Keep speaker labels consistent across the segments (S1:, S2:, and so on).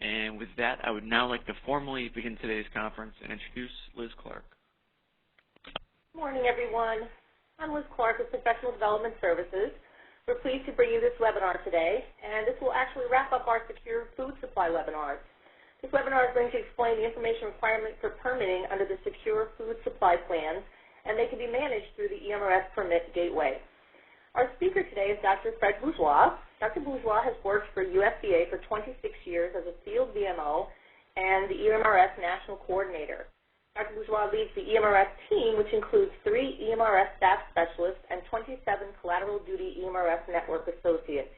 S1: And with that, I would now like to formally begin today's conference and introduce Liz Clark.
S2: Good morning, everyone. I'm Liz Clark with Professional Development Services. We're pleased to bring you this webinar today, and this will actually wrap up our Secure Food Supply webinars. This webinar is going to explain the information requirement for permitting under the Secure Food Supply Plans, and they can be managed through the EMRS Permit Gateway. Our speaker today is Dr. Fred Bourgeois. Dr. Bourgeois has worked for USDA for 26 years as a field VMO and the EMRS National Coordinator. Dr. Bourgeois leads the EMRS team, which includes 3 EMRS staff specialists and 27 collateral duty EMRS network associates.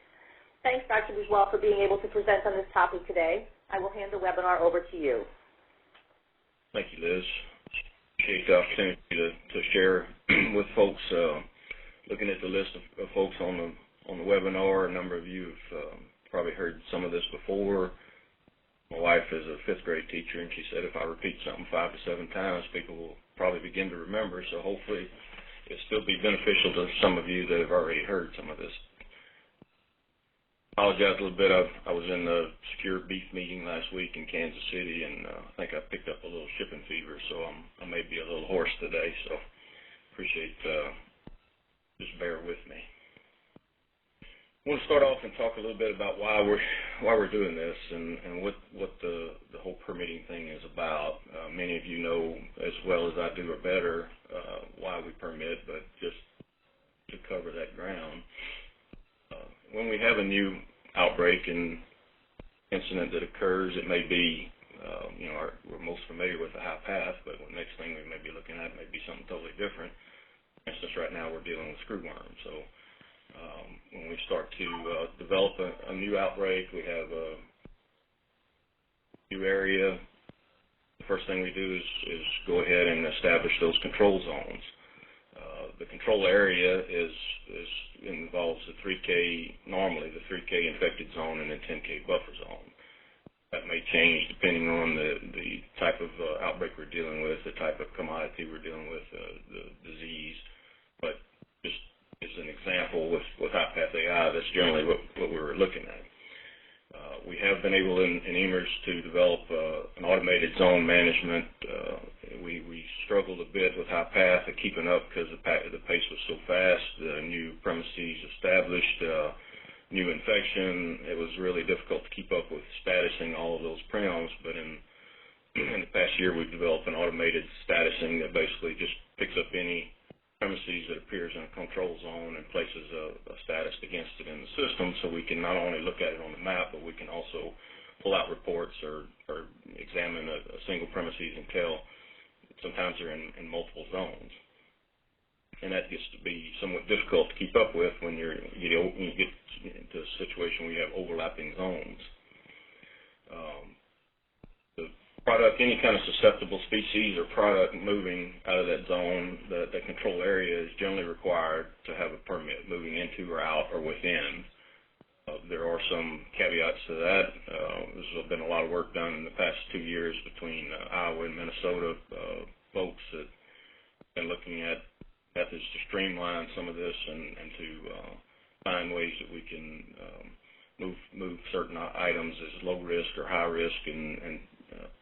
S2: Thanks, Dr. Bourgeois, for being able to present on this topic today. I will hand the webinar over to you.
S3: Thank you, Liz. Appreciate the opportunity to share with folks. Looking at the list of folks on the webinar, a number of you have probably heard some of this before. My wife is a 5th grade teacher, and she said if I repeat something 5 to 7 times, people will probably begin to remember. So hopefully it'll still be beneficial to some of you that have already heard some of this. Apologize a little bit. I was in the Secure Beef meeting last week in Kansas City, and I think I picked up a little shipping fever, so I may be a little hoarse today. So appreciate just bear with me. I want to start off and talk a little bit about why we're doing this and what the whole permitting thing is about. Many of you know as well as I do or better why we permit, but just to cover that ground. When we have a new outbreak and incident that occurs, it may be, we're most familiar with the high path, but the next thing we may be looking at may be something totally different. For instance, right now we're dealing with screwworm. So when we start to develop a new outbreak, we have a new area. The first thing we do is go ahead and establish those control zones. The control area involves the 3K, normally the 3K infected zone and the 10K buffer zone. That may change depending on the type of outbreak we're dealing with, the type of commodity we're dealing with, the disease. But just as an example, with high path AI, that's generally what we're looking at. We have been able in EMRS to develop an automated zone management. We struggled a bit with high path and keeping up because the pace was so fast. New premises established, new infection. It was really difficult to keep up with statusing all of those prims. But in the past year, we've developed an automated statusing that basically just picks up any premises that appears in a control zone and places a status against it in the system, so we can not only look at it on the map, but we can also pull out reports or examine a single premises and tell sometimes they're in multiple zones. And that gets to be somewhat difficult to keep up with when you get into a situation where you have overlapping zones. Product, any kind of susceptible species or product moving out of that zone, the control area is generally required to have a permit moving into or out or within. There are some caveats to that. There's been a lot of work done in the past 2 years between Iowa and Minnesota folks that have been looking at methods to streamline some of this and to find ways that we can move certain items as low risk or high risk and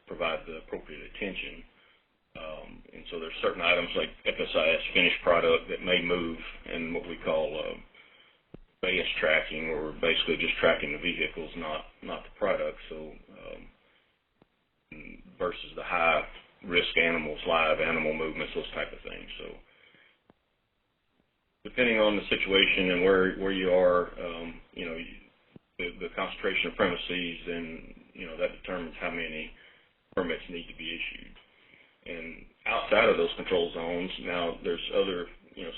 S3: provide the appropriate attention. And so there's certain items like FSIS finished product that may move in what we call base tracking, where we're basically just tracking the vehicles, not the product. So versus the high risk animals, live animal movements, those type of things. So depending on the situation and where you are, the concentration of premises, then that determines how many permits need to be issued. And outside of those control zones, now there's other,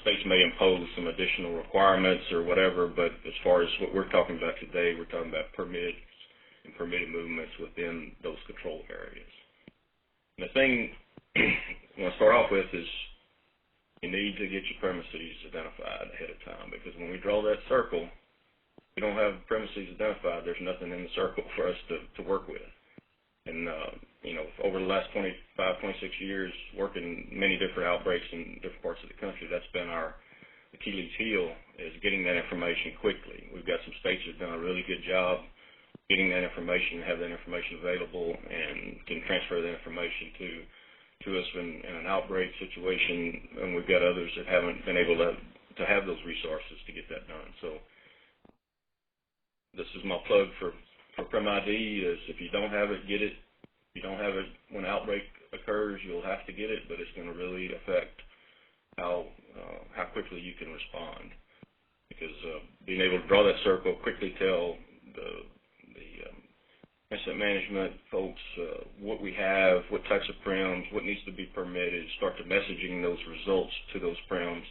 S3: states may impose some additional requirements or whatever, but as far as what we're talking about today, we're talking about permits and permitted movements within those control areas. And the thing I want to start off with is you need to get your premises identified ahead of time, because when we draw that circle, we don't have premises identified, there's nothing in the circle for us to work with. And, over the last 25, 26 years, working many different outbreaks in different parts of the country, that's been our Achilles heel, is getting that information quickly. We've got some states that have done a really good job getting that information, have that information available, and can transfer that information to us in an outbreak situation, and we've got others that haven't been able to have those resources to get that done. So this is my plug for PrimID, is if you don't have it, get it. If you don't have it when an outbreak occurs, you'll have to get it, but it's going to really affect how quickly you can respond. Because being able to draw that circle, quickly tell the incident management folks what we have, what types of prims, what needs to be permitted, start to messaging those results to those prims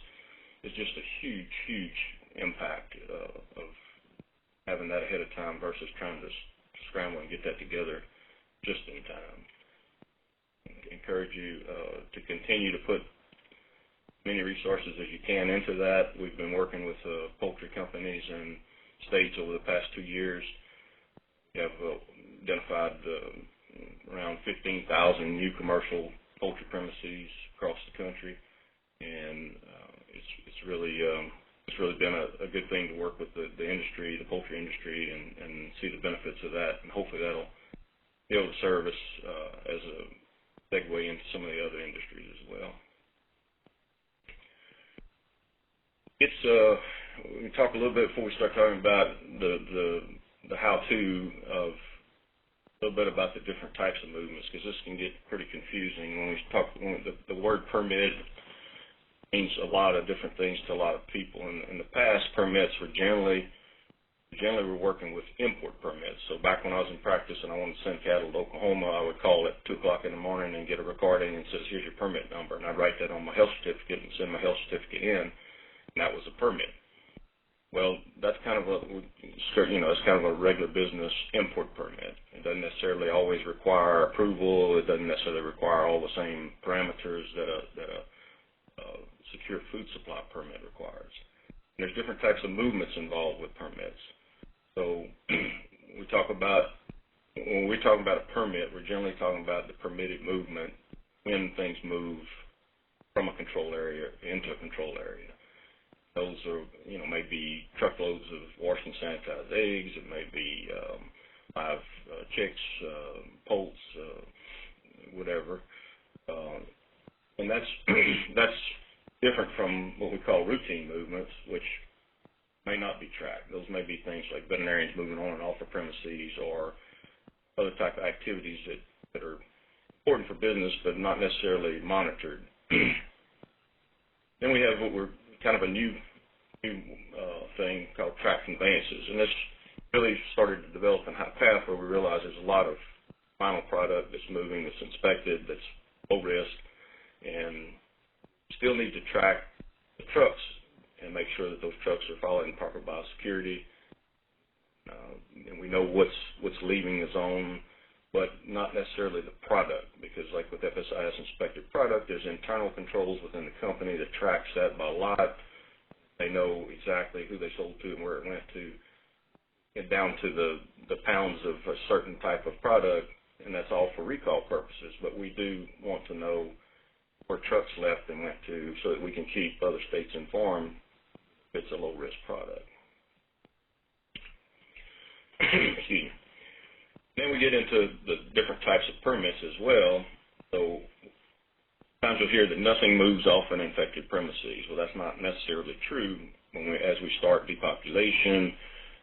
S3: is just a huge, huge impact of having that ahead of time versus trying to scramble and get that together just in time. I encourage you to continue to put many resources as you can into that. We've been working with poultry companies and states over the past 2 years. We have identified around 15,000 new commercial poultry premises across the country, and it's really been a good thing to work with the industry, the poultry industry, and see the benefits of that, and hopefully that'll be able to serve us as a segue into some of the other industries as well. We can talk a little bit before we start talking about the how-to of a little bit about the different types of movements, because this can get pretty confusing. When the word permit means a lot of different things to a lot of people. In the past, permits were generally we're working with import permits. So back when I was in practice and I wanted to send cattle to Oklahoma, I would call at 2 o'clock in the morning and get a recording and says, here's your permit number, and I'd write that on my health certificate and send my health certificate in, and that was a permit. Well, that's kind of it's kind of a regular business import permit. It doesn't necessarily always require approval. It doesn't necessarily require all the same parameters that a secure food supply permit requires. And there's different types of movements involved with permits. So when we talk about a permit, we're generally talking about the permitted movement when things move from a control area into a control area. Those are, may be truckloads of washed and sanitized eggs. It may be live chicks, poults, whatever. And that's different from what we call routine movements, which may not be tracked. Those may be things like veterinarians moving on and off the premises, or other type of activities that are important for business but not necessarily monitored. Then we have what we're kind of a new thing called track conveyances, and this really started to develop in high path, where we realize there's a lot of final product that's moving, that's inspected, that's low risk, and still need to track the trucks and make sure that those trucks are following proper biosecurity. And we know what's leaving the zone, but not necessarily the product, because like with FSIS inspected product, there's internal controls within the company that tracks that by lot. They know exactly who they sold to and where it went to, and down to the pounds of a certain type of product, and that's all for recall purposes. But we do want to know where trucks left and went to, so that we can keep other states informed if it's a low-risk product. Excuse me. Then we get into the different types of permits as well. So sometimes you'll hear that nothing moves off an infected premises. Well, that's not necessarily true. As we start depopulation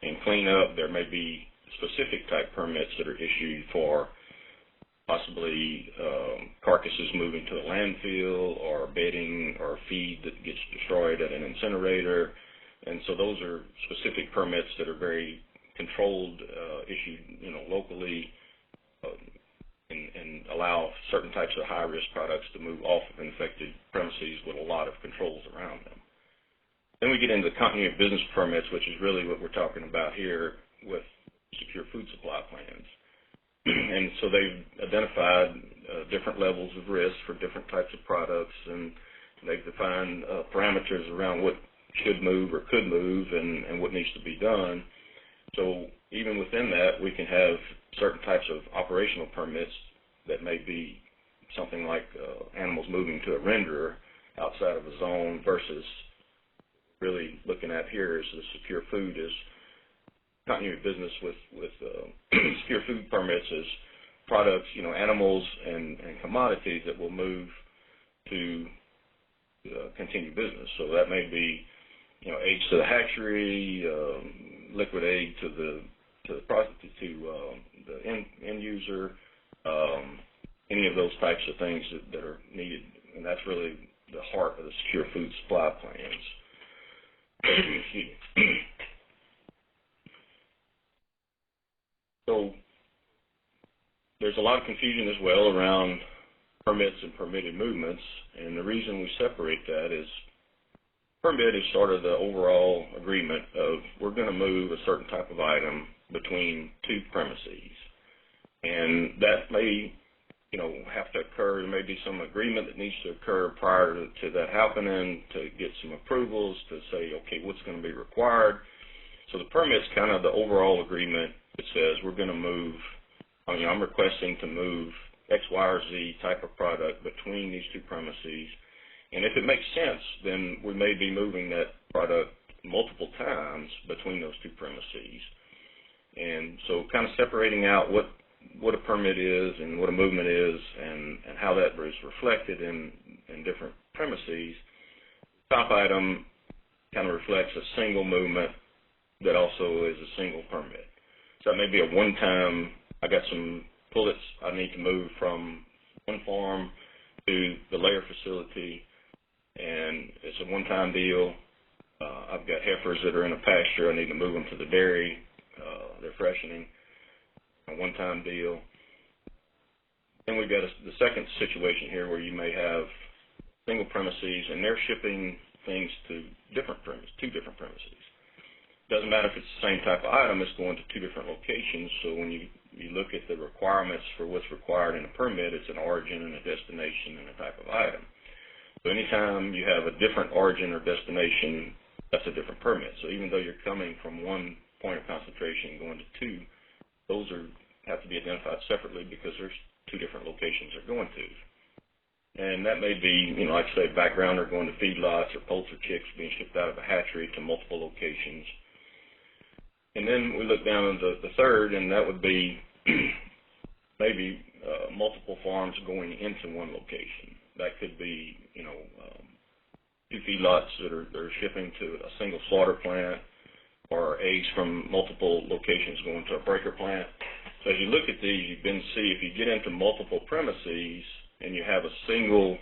S3: and cleanup, there may be specific type permits that are issued for possibly carcasses moving to a landfill, or bedding or feed that gets destroyed at an incinerator. And so those are specific permits that are very controlled, issued locally, and allow certain types of high-risk products to move off of infected premises with a lot of controls around them. Then we get into the continuity of business permits, which is really what we're talking about here with secure food supply plans. And so they've identified different levels of risk for different types of products, and they've defined parameters around what should move or could move and what needs to be done. So even within that, we can have certain types of operational permits that may be something like animals moving to a renderer outside of a zone, versus really looking at here is the secure food is continuity of business with secure food permits is products, animals and commodities that will move to continue business. So that may be, eggs to the hatchery, liquid egg to the end user, any of those types of things that are needed, and that's really the heart of the secure food supply plans. Excuse me. So there's a lot of confusion as well around permits and permitted movements, and the reason we separate that is permit is sort of the overall agreement of we're going to move a certain type of item between two premises, and that may have to occur. There may be some agreement that needs to occur prior to that happening to get some approvals to say, okay, what's going to be required. So the permit's kind of the overall agreement that says we're going to move, I'm requesting to move X, Y, or Z type of product between these two premises. And if it makes sense, then we may be moving that product multiple times between those two premises. And so kind of separating out what a permit is and what a movement is and how that is reflected in different premises. Top item kind of reflects a single movement that also is a single permit. So that may be a one-time, I got some pullets I need to move from one farm to the layer facility, and it's a one-time deal. I've got heifers that are in a pasture. I need to move them to the dairy. They're freshening. A one-time deal. Then we've got the second situation here where you may have single premises and they're shipping things to two different premises. Doesn't matter if it's the same type of item, it's going to two different locations. So when you look at the requirements for what's required in a permit, it's an origin and a destination and a type of item. So anytime you have a different origin or destination, that's a different permit. So even though you're coming from one point of concentration and going to two, those have to be identified separately because there's two different locations they're going to. And that may be, like I say, backgrounder going to feedlots or poultry chicks being shipped out of a hatchery to multiple locations. And then we look down at the third, and that would be maybe multiple farms going into one location. That could be, two feedlots that are shipping to a single slaughter plant, or eggs from multiple locations going to a breaker plant. So as you look at these, you can see if you get into multiple premises and you have a single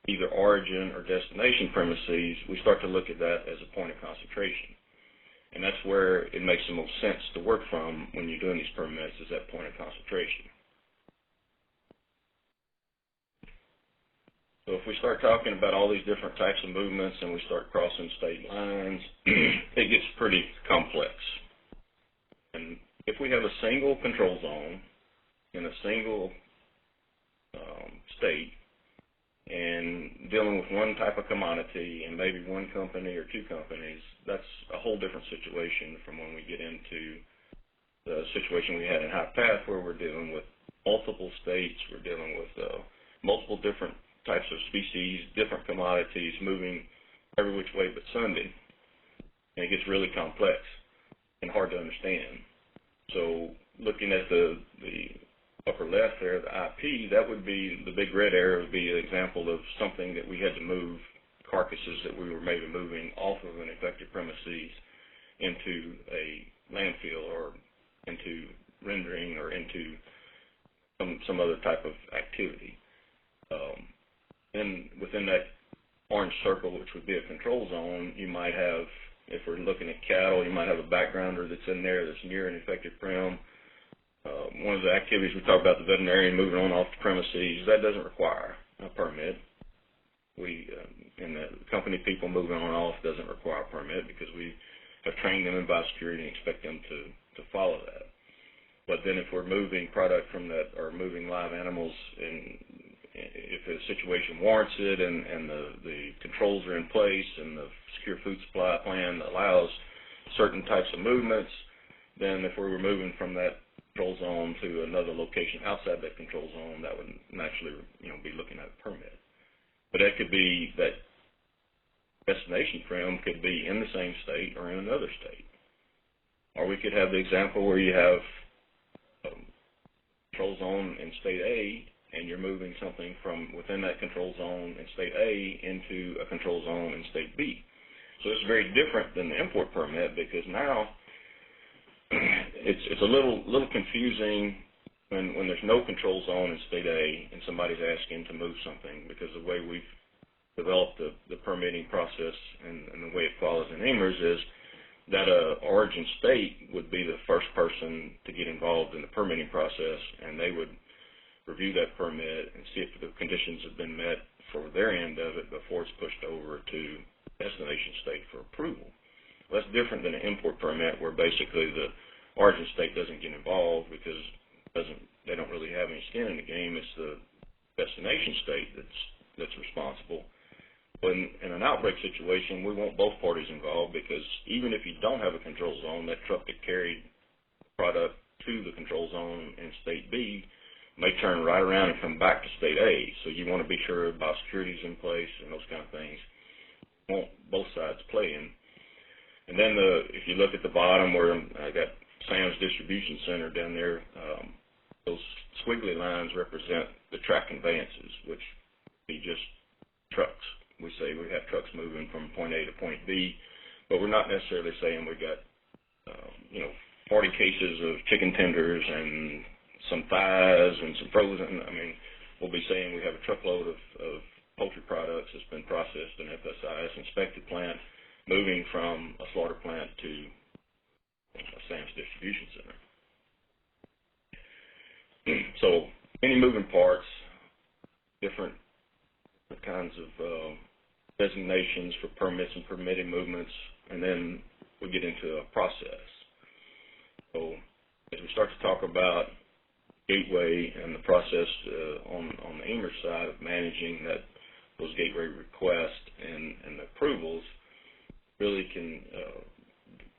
S3: either origin or destination premises, we start to look at that as a point of concentration. And that's where it makes the most sense to work from when you're doing these permits, is that point of concentration. So if we start talking about all these different types of movements and we start crossing state lines, it gets pretty complex. And if we have a single control zone in a single state and dealing with one type of commodity and maybe one company or two companies, that's a whole different situation from when we get into the situation we had in High Path, where we're dealing with multiple states, we're dealing with multiple different types of species, different commodities moving every which way but Sunday. And it gets really complex and hard to understand. So looking at the upper left there, the IP, that would be the big red area, would be an example of something that we had to move, carcasses that we were maybe moving off of an affected premises into a landfill or into rendering or into some other type of activity. Then within that orange circle, which would be a control zone, you might have, if we're looking at cattle, you might have a backgrounder that's in there that's near an affected prem. One of the activities we talk about, the veterinarian moving on off the premises, that doesn't require a permit. And the company people moving on off doesn't require a permit because we have trained them in biosecurity and expect them to follow that. But then if we're moving product from that, or moving live animals, and if the situation warrants it and the controls are in place and the secure food supply plan allows certain types of movements, then if we were moving from that control zone to another location outside that control zone, that would naturally, be looking at a permit. But that could be, that destination prem could be in the same state or in another state. Or we could have the example where you have control zone in state A, and you're moving something from within that control zone in state A into a control zone in state B. So it's very different than the import permit, because now it's a little confusing when there's no control zone in state A and somebody's asking to move something, because the way we've developed the permitting process and the way it follows in AMERS is that origin state would be the first person to get involved in the permitting process, and they would review that permit and see if the conditions have been met for their end of it before it's pushed over to destination state for approval. Well, that's different than an import permit, where basically the origin state doesn't get involved because they don't really have any skin in the game. It's the destination state that's responsible. But in an outbreak situation, we want both parties involved, because even if you don't have a control zone, that truck that carried product to the control zone in state B may turn right around and come back to state A. So you want to be sure biosecurity is in place and those kind of things. You want both sides playing. And then if you look at the bottom where I got Sam's Distribution Center down there, those squiggly lines represent the track conveyances, which would be just trucks. We say we have trucks moving from point A to point B, but we're not necessarily saying we got 40 cases of chicken tenders and some thighs and some frozen. I mean, we'll be saying we have a truckload of poultry products that's been processed in FSIS inspected plant, moving from a slaughter plant to a Sam's Distribution Center. So many moving parts, different kinds of designations for permits and permitted movements, and then we get into a process. So as we start to talk about gateway and the process on the AMERS side of managing those gateway requests and the approvals, really can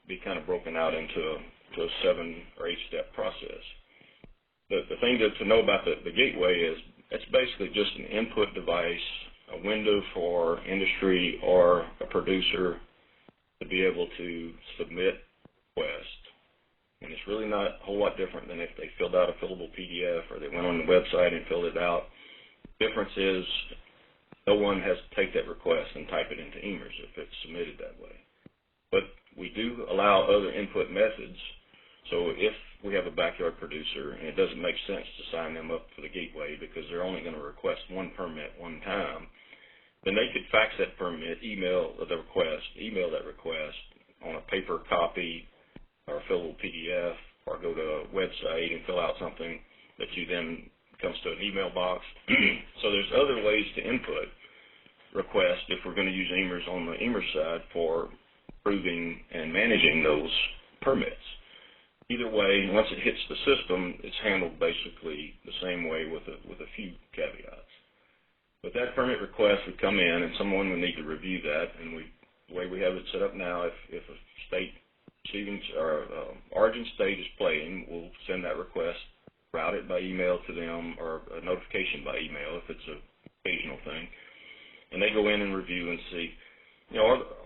S3: be kind of broken out into a 7 or 8 step process. The thing to know about the gateway is it's basically just an input device, a window for industry or a producer to be able to submit requests. And it's really not a whole lot different than if they filled out a fillable PDF or they went on the website and filled it out. The difference is no one has to take that request and type it into AMERS if it's submitted that way. But we do allow other input methods. So if we have a backyard producer and it doesn't make sense to sign them up for the gateway because they're only going to request one permit one time, then they could fax that permit, email that request on a paper copy or a fillable PDF, or go to a website and fill out something that you then comes to an email box. So there's other ways to input requests if we're going to use AMERS on the AMERS side for approving and managing those permits. Either way, once it hits the system, it's handled basically the same way with a few caveats. But that permit request would come in, and someone would need to review that. And the way we have it set up now, if a state receiving or origin state is playing, we'll send that request, route it by email to them, or a notification by email if it's an occasional thing, and they go in and review and see,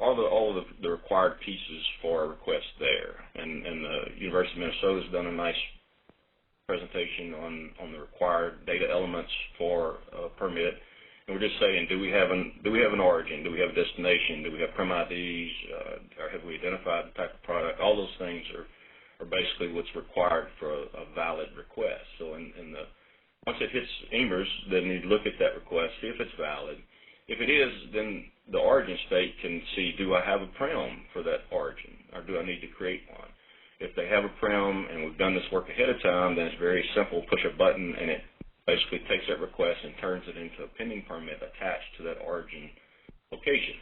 S3: all of the required pieces for a request there. And the University of Minnesota has done a nice presentation on the required data elements for a permit. And we're just saying, do we have an origin? Do we have a destination? Do we have prem IDs? Or have we identified the type of product? All those things are basically what's required for a valid request. So once it hits AMERS, then you look at that request, see if it's valid. If it is, then the origin state can see, do I have a prem for that origin, or do I need to create one? If they have a prem and we've done this work ahead of time, then it's very simple. Push a button and it basically takes that request and turns it into a pending permit attached to that origin location.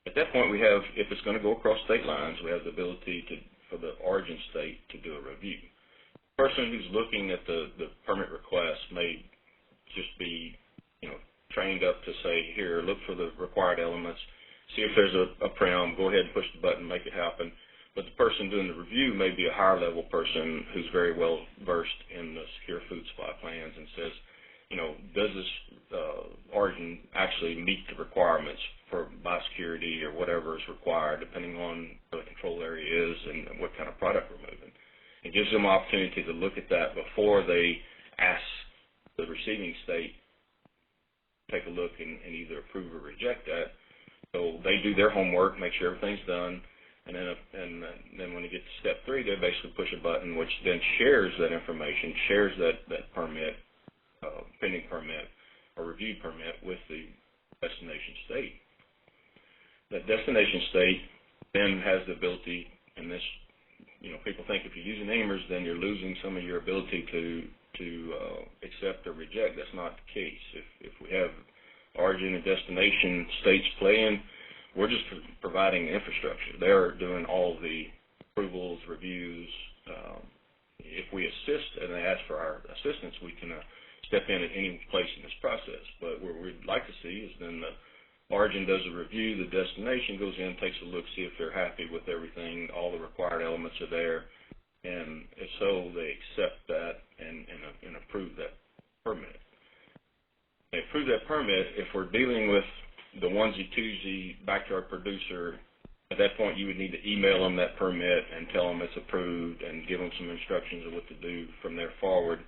S3: At that point, we have, if it's going to go across state lines, we have the ability for the origin state to do a review. The person who's looking at the permit request may just be, trained up to say, here, look for the required elements, see if there's a prem, go ahead and push the button, make it happen. But the person doing the review may be a higher level person who's very well versed in the secure food supply plans and says, does this origin actually meet the requirements for biosecurity or whatever is required, depending on where the control area is and opportunity to look at that before they ask the receiving state to take a look and either approve or reject that. So they do their homework, make sure everything's done, and then when they get to step 3, they basically push a button which then shares that information, shares that permit, pending permit or reviewed permit with the destination state. That destination state then has the ability, and this, people think if you're using AIMers, then you're losing some of your ability to accept or reject. That's not the case. If we have origin and destination states playing, we're just providing infrastructure. They're doing all the approvals, reviews. If we assist and they ask for our assistance, we can step in at any place in this process. But what we'd like to see is then the origin does a review, the destination goes in, takes a look, see if they're happy with everything, all the required elements are there, and if so, they accept that and approve that permit. They approve that permit. If we're dealing with the onesie-twosie backyard producer, at that point you would need to email them that permit and tell them it's approved and give them some instructions of what to do from there forward.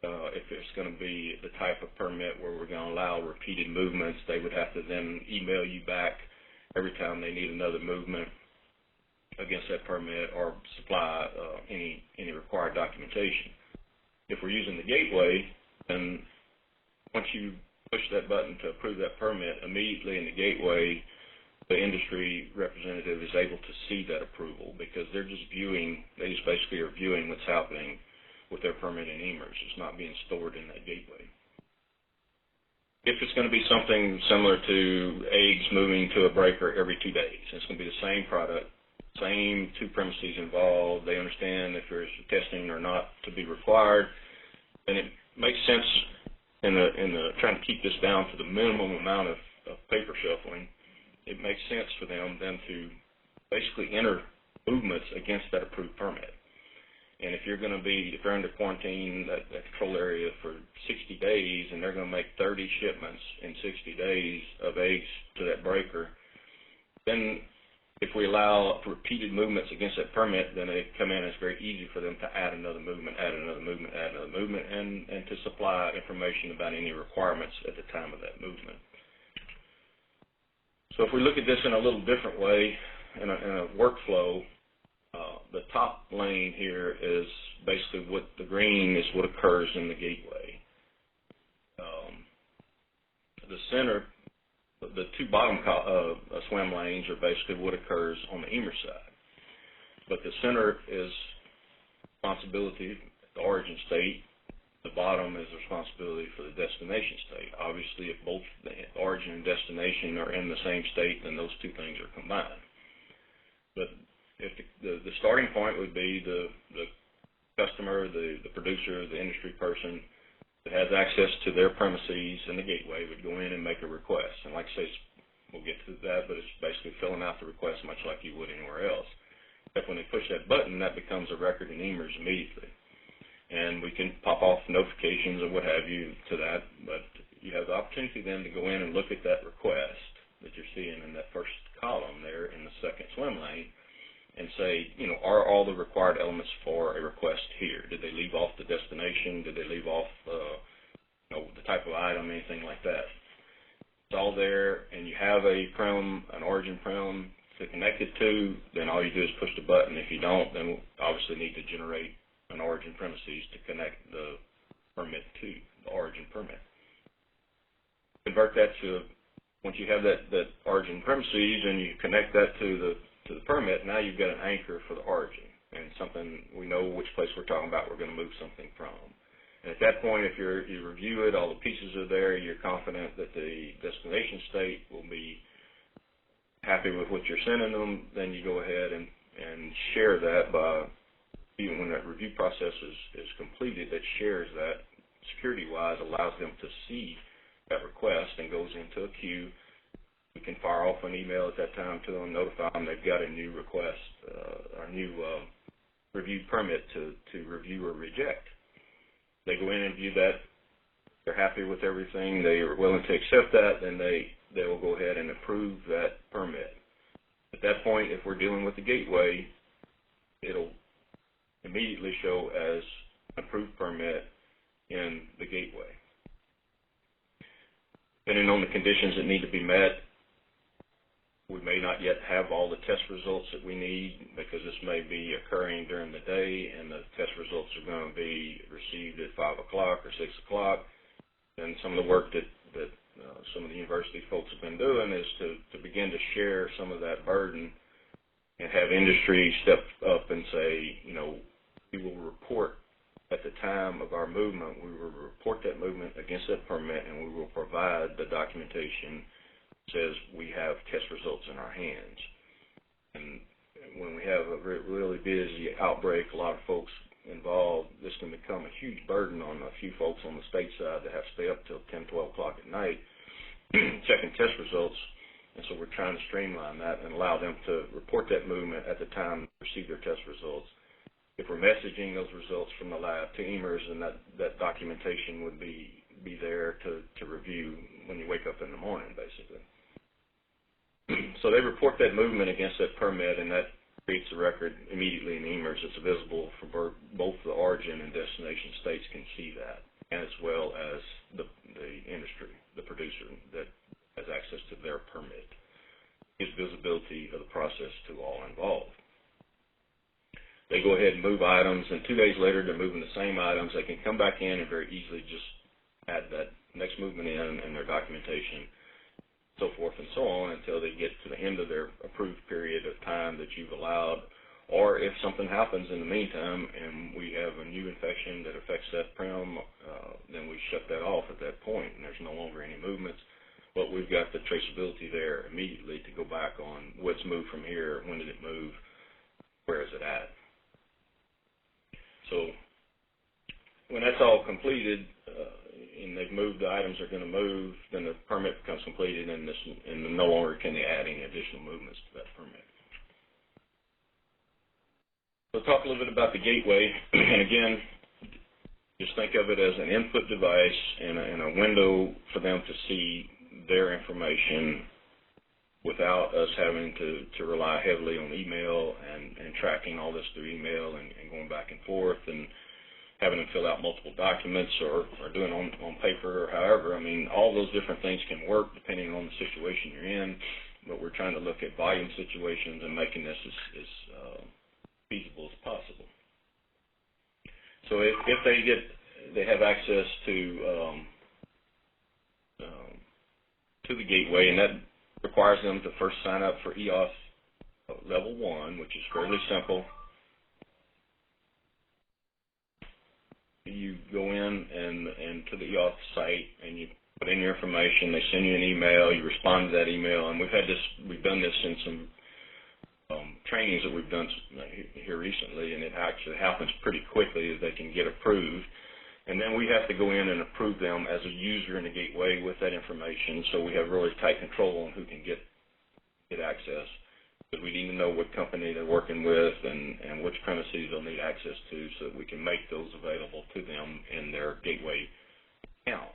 S3: If it's going to be the type of permit where we're going to allow repeated movements, they would have to then email you back every time they need another movement against that permit or supply any required documentation. If we're using the gateway, then once you push that button to approve that permit, immediately in the gateway, the industry representative is able to see that approval because they just basically are viewing what's happening with their permit in AIMers. It's not being stored in that gateway. If it's going to be something similar to eggs moving to a breaker every 2 days, it's going to be the same product, same 2 premises involved. They understand if there's testing or not to be required, and it makes sense in the trying to keep this down to the minimum amount of paper shuffling. It makes sense for them then to basically enter movements against that approved permit. And if they're under quarantine, that control area for 60 days, and they're going to make 30 shipments in 60 days of eggs to that breaker, then if we allow repeated movements against that permit, then they come in, it's very easy for them to add another movement, and to supply information about any requirements at the time of that movement. So if we look at this in a little different way, in a workflow, the top lane here is basically the green is what occurs in the gateway. The center, the 2 bottom swim lanes are basically what occurs on the AIMer side. But the center is responsibility, the origin state. The bottom is responsibility for the destination state. Obviously, if both the origin and destination are in the same state, then those 2 things are combined. But if the starting point would be the customer, the producer, the industry person that has access to their premises and the gateway would go in and make a request. And like I say, we'll get to that, but it's basically filling out the request much like you would anywhere else. Except when they push that button, that becomes a record in AIMers immediately. And we can pop off notifications or what have you to that, but you have the opportunity then to go in and look at that request that you're seeing in that first column there in the second swim lane and say, are all the required elements for a request here? Did they leave off the destination? Did they leave off the type of item, anything like that? It's all there, and you have an origin prem to connect it to, then all you do is push the button. If you don't, then we'll obviously need to generate an origin premises to connect the permit to the origin permit. Convert that to, once you have that origin premises and you connect that to the permit, now you've got an anchor for the origin and something we know which place we're talking about we're going to move something from. And at that point, if you review it, all the pieces are there, you're confident that the destination state will be happy with what you're sending them, then you go ahead and share that by, even when that review process is completed, that shares that security-wise, allows them to see that request and goes into a queue. We can fire off an email at that time to them, notify them they've got a new request, a new reviewed permit to review or reject. They go in and view that. They're happy with everything. They are willing to accept that, then they will go ahead and approve that permit. At that point, if we're dealing with the gateway, it'll immediately show as an approved permit in the gateway. Depending on the conditions that need to be met, we may not yet have all the test results that we need because this may be occurring during the day and the test results are going to be received at 5 o'clock or 6 o'clock. And some of the work that some of the university folks have been doing is to begin to share some of that burden and have industry step up and say, you know, we will report at the time of our movement, we will report that movement against that permit, and we will provide the documentation that says we have test results in our hands. And when we have a really busy outbreak, a lot of folks involved, this can become a huge burden on a few folks on the state side that have to stay up till 10, 12 o'clock at night checking test results. And so we're trying to streamline that and allow them to report that movement at the time they receive their test results. If we're messaging those results from the lab to EMERS, then that documentation would be there to review when you wake up in the morning, basically. So they report that movement against that permit, and that creates a record immediately in EMERS. It's visible for both the origin and destination states can see that, and as well as the industry, the producer that has access to their permit. Gives visibility of the process to all involved. They go ahead and move items, and 2 days later they're moving the same items. They can come back in and very easily just add that next movement in and their documentation, so forth and so on, until they get to the end of their approved period of time that you've allowed. Or if something happens in the meantime and we have a new infection that affects that prem, then we shut that off at that point, and there's no longer any movements. But we've got the traceability there immediately to go back on what's moved from here, when did it move, where is it at. So when that's all completed and they've moved the items they're going to move, then the permit becomes completed, and no longer can they add any additional movements to that permit. So talk a little bit about the gateway. And again, just think of it as an input device and a window for them to see their information without us having to rely heavily on email and tracking all this through email and going back and forth and having them fill out multiple documents or doing on paper or however. I mean, all those different things can work depending on the situation you're in, but we're trying to look at volume situations and making this as feasible as possible. So if they have access to the gateway, and that requires them to first sign up for EOS level 1, which is fairly simple. You go in and to the EOS site and you put in your information. They send you an email. You respond to that email, and we've done this in some trainings that we've done here recently, and it actually happens pretty quickly as they can get approved. And then we have to go in and approve them as a user in the gateway with that information, so we have really tight control on who can get access. But we need to know what company they're working with and which premises they'll need access to so that we can make those available to them in their gateway account.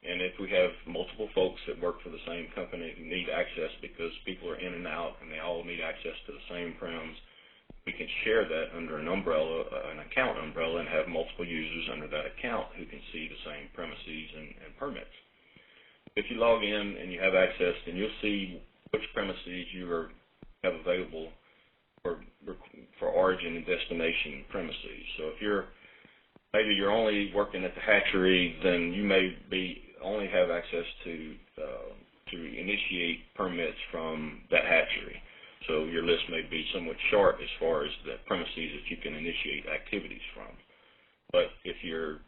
S3: And if we have multiple folks that work for the same company who need access because people are in and out and they all need access to the same prems, we can share that under an umbrella, an account umbrella, and have multiple users under that account who can see the same premises and permits. If you log in and you have access, then you'll see which premises you have available for origin and destination premises. So if maybe you're only working at the hatchery, then you may only have access to initiate permits from that hatchery. So your list may be somewhat short as far as the premises that you can initiate activities from. But if you're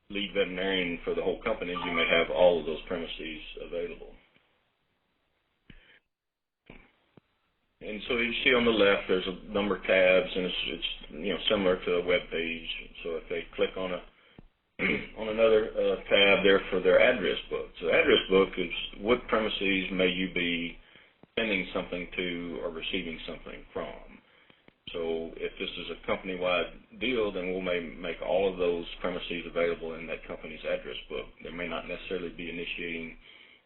S3: lead veterinarian for the whole company, you may have all of those premises available. And so you see on the left, there's a number of tabs, and it's similar to a web page. So if they click on another tab there for their address book. So the address book is what premises may you be sending something to or receiving something from. So if this is a company-wide deal, then we'll make all of those premises available in that company's address book. They may not necessarily be initiating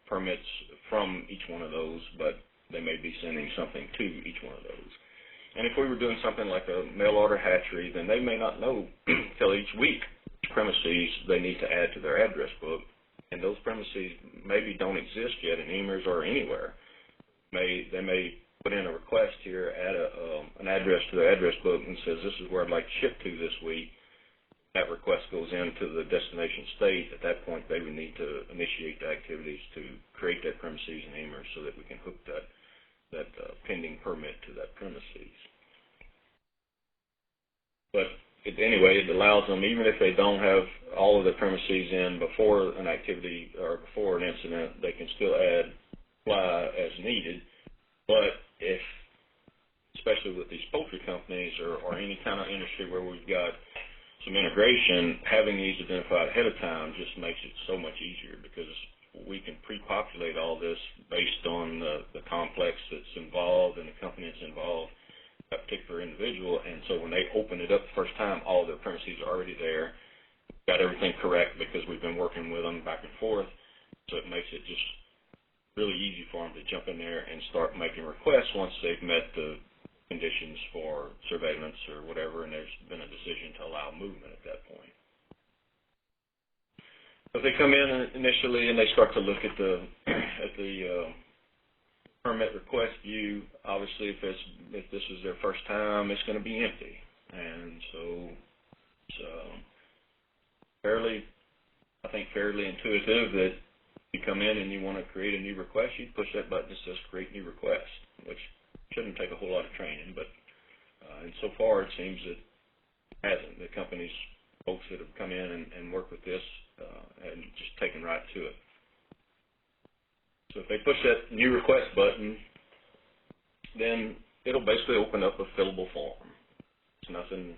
S3: permits from each one of those, but they may be sending something to each one of those. And if we were doing something like a mail order hatchery, then they may not know till each week which premises they need to add to their address book. And those premises maybe don't exist yet in EMERS or anywhere. They may put in a request here, add an address to their address book and says, this is where I'd like to ship to this week. That request goes into the destination state. At that point, they would need to initiate the activities to create that premises in EMERS so that we can hook that pending permit to that premises. But anyway, it allows them, even if they don't have all of the premises in before an activity or before an incident, they can still add supply as needed. But if, especially with these poultry companies or any kind of industry where we've got some integration, having these identified ahead of time just makes it so much easier, because we can pre-populate all this based on the complex that's involved and the company that's involved, that particular individual. And so when they open it up the first time, all of their premises are already there, got everything correct because we've been working with them back and forth. So it makes it just really easy for them to jump in there and start making requests once they've met the conditions for surveillance or whatever, and there's been a decision to allow movement at that point. If they come in initially and they start to look at the permit request view, obviously if this is their first time, it's going to be empty, and so it's fairly intuitive that you come in and you want to create a new request, you push that button that says create new request, which shouldn't take a whole lot of training, but and so far it seems that it hasn't. The companies, folks that have come in and worked with this, and just taken right to it. So if they push that new request button, then it'll basically open up a fillable form. It's nothing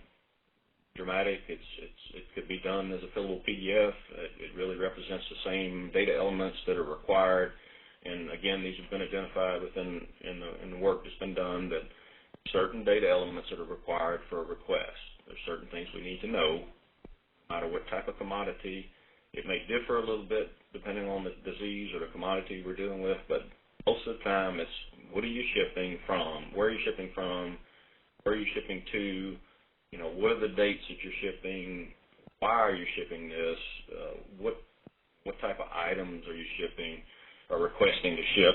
S3: dramatic. It could be done as a fillable PDF. It really represents the same data elements that are required. And again, these have been identified within in the work that's been done, that certain data elements that are required for a request. There's certain things we need to know, no matter what type of commodity. It may differ a little bit depending on the disease or the commodity we're dealing with, but most of the time it's what are you shipping from, where are you shipping from, where are you shipping to, you know, what are the dates that you're shipping, why are you shipping this, what type of items are you shipping or requesting to ship.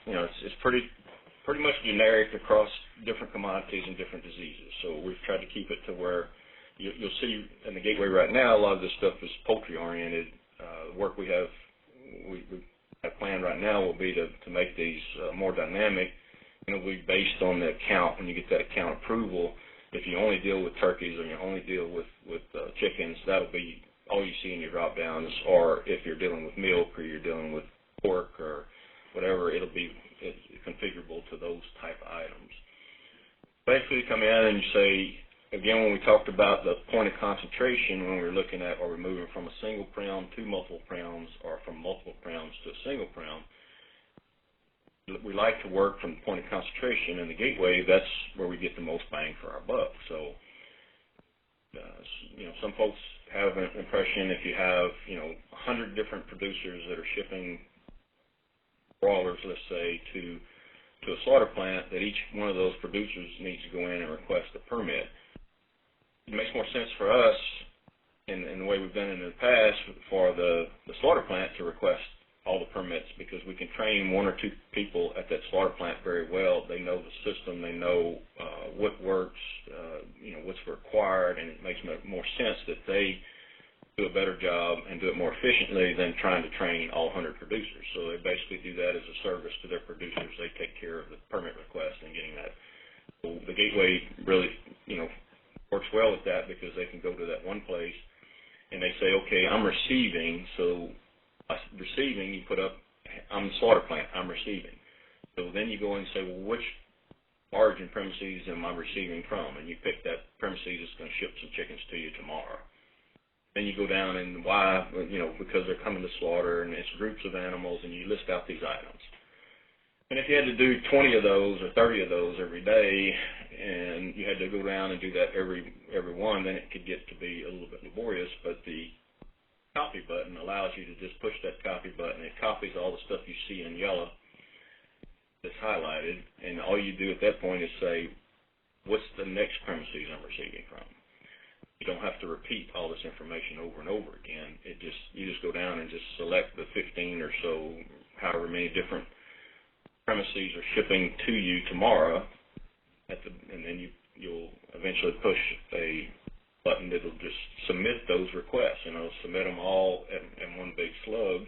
S3: You know, it's pretty much generic across different commodities and different diseases. So we've tried to keep it to where you'll see in the gateway right now, a lot of this stuff is poultry-oriented. The work we have planned right now will be to make these more dynamic. It'll be based on the account. When you get that account approval, if you only deal with turkeys or you only deal with chickens, that'll be all you see in your drop-downs. Or if you're dealing with milk or you're dealing with pork or whatever, it's configurable to those type of items. Basically, you come in and you say, again, when we talked about the point of concentration, when we were looking at, are we moving from a single prem to multiple prems or from multiple prems to a single prem, we like to work from the point of concentration. In the gateway, that's where we get the most bang for our buck. So, you know, some folks have an impression if you have, 100 different producers that are shipping broilers, let's say, to a slaughter plant, that each one of those producers needs to go in and request a permit. It makes more sense for us, in the way we've done it in the past, for the slaughter plant to request all the permits, because we can train one or two people at that slaughter plant very well. They know the system, they know what works, what's required, and it makes more sense that they do a better job and do it more efficiently than trying to train all 100 producers. So they basically do that as a service to their producers. They take care of the permit request and getting that. So the gateway really, works well with that, because they can go to that one place and they say, okay, I'm receiving. So receiving, you put up, I'm the slaughter plant, I'm receiving. So then you go and say, well, which origin premises am I receiving from? And you pick that premises that's going to ship some chickens to you tomorrow. Then you go down and why, because they're coming to slaughter and it's groups of animals, and you list out these items. And if you had to do 20 of those or 30 of those every day, and you had to go down and do that every one, then it could get to be a little bit laborious. But the copy button allows you to just push that copy button. It copies all the stuff you see in yellow that's highlighted, and all you do at that point is say, what's the next premises I'm receiving from? You don't have to repeat all this information over and over again. You just go down and just select the 15 or so, however many different premises are shipping to you tomorrow, and then you'll eventually push a button that'll just submit those requests, and it'll submit them all in one big slug.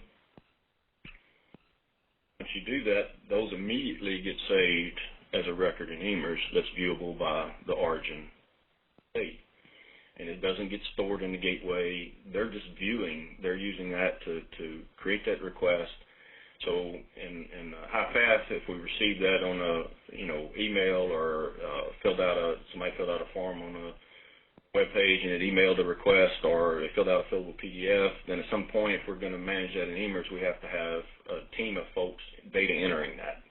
S3: Once you do that, those immediately get saved as a record in EMERS that's viewable by the origin state. And it doesn't get stored in the gateway. They're just viewing. They're using that to create that request. So in HighPath, if we receive that on a email or somebody filled out a form on a web page and it emailed a request, or they filled out a fillable PDF, then at some point, if we're going to manage that in EMERS, we have to have a team of folks data entering that.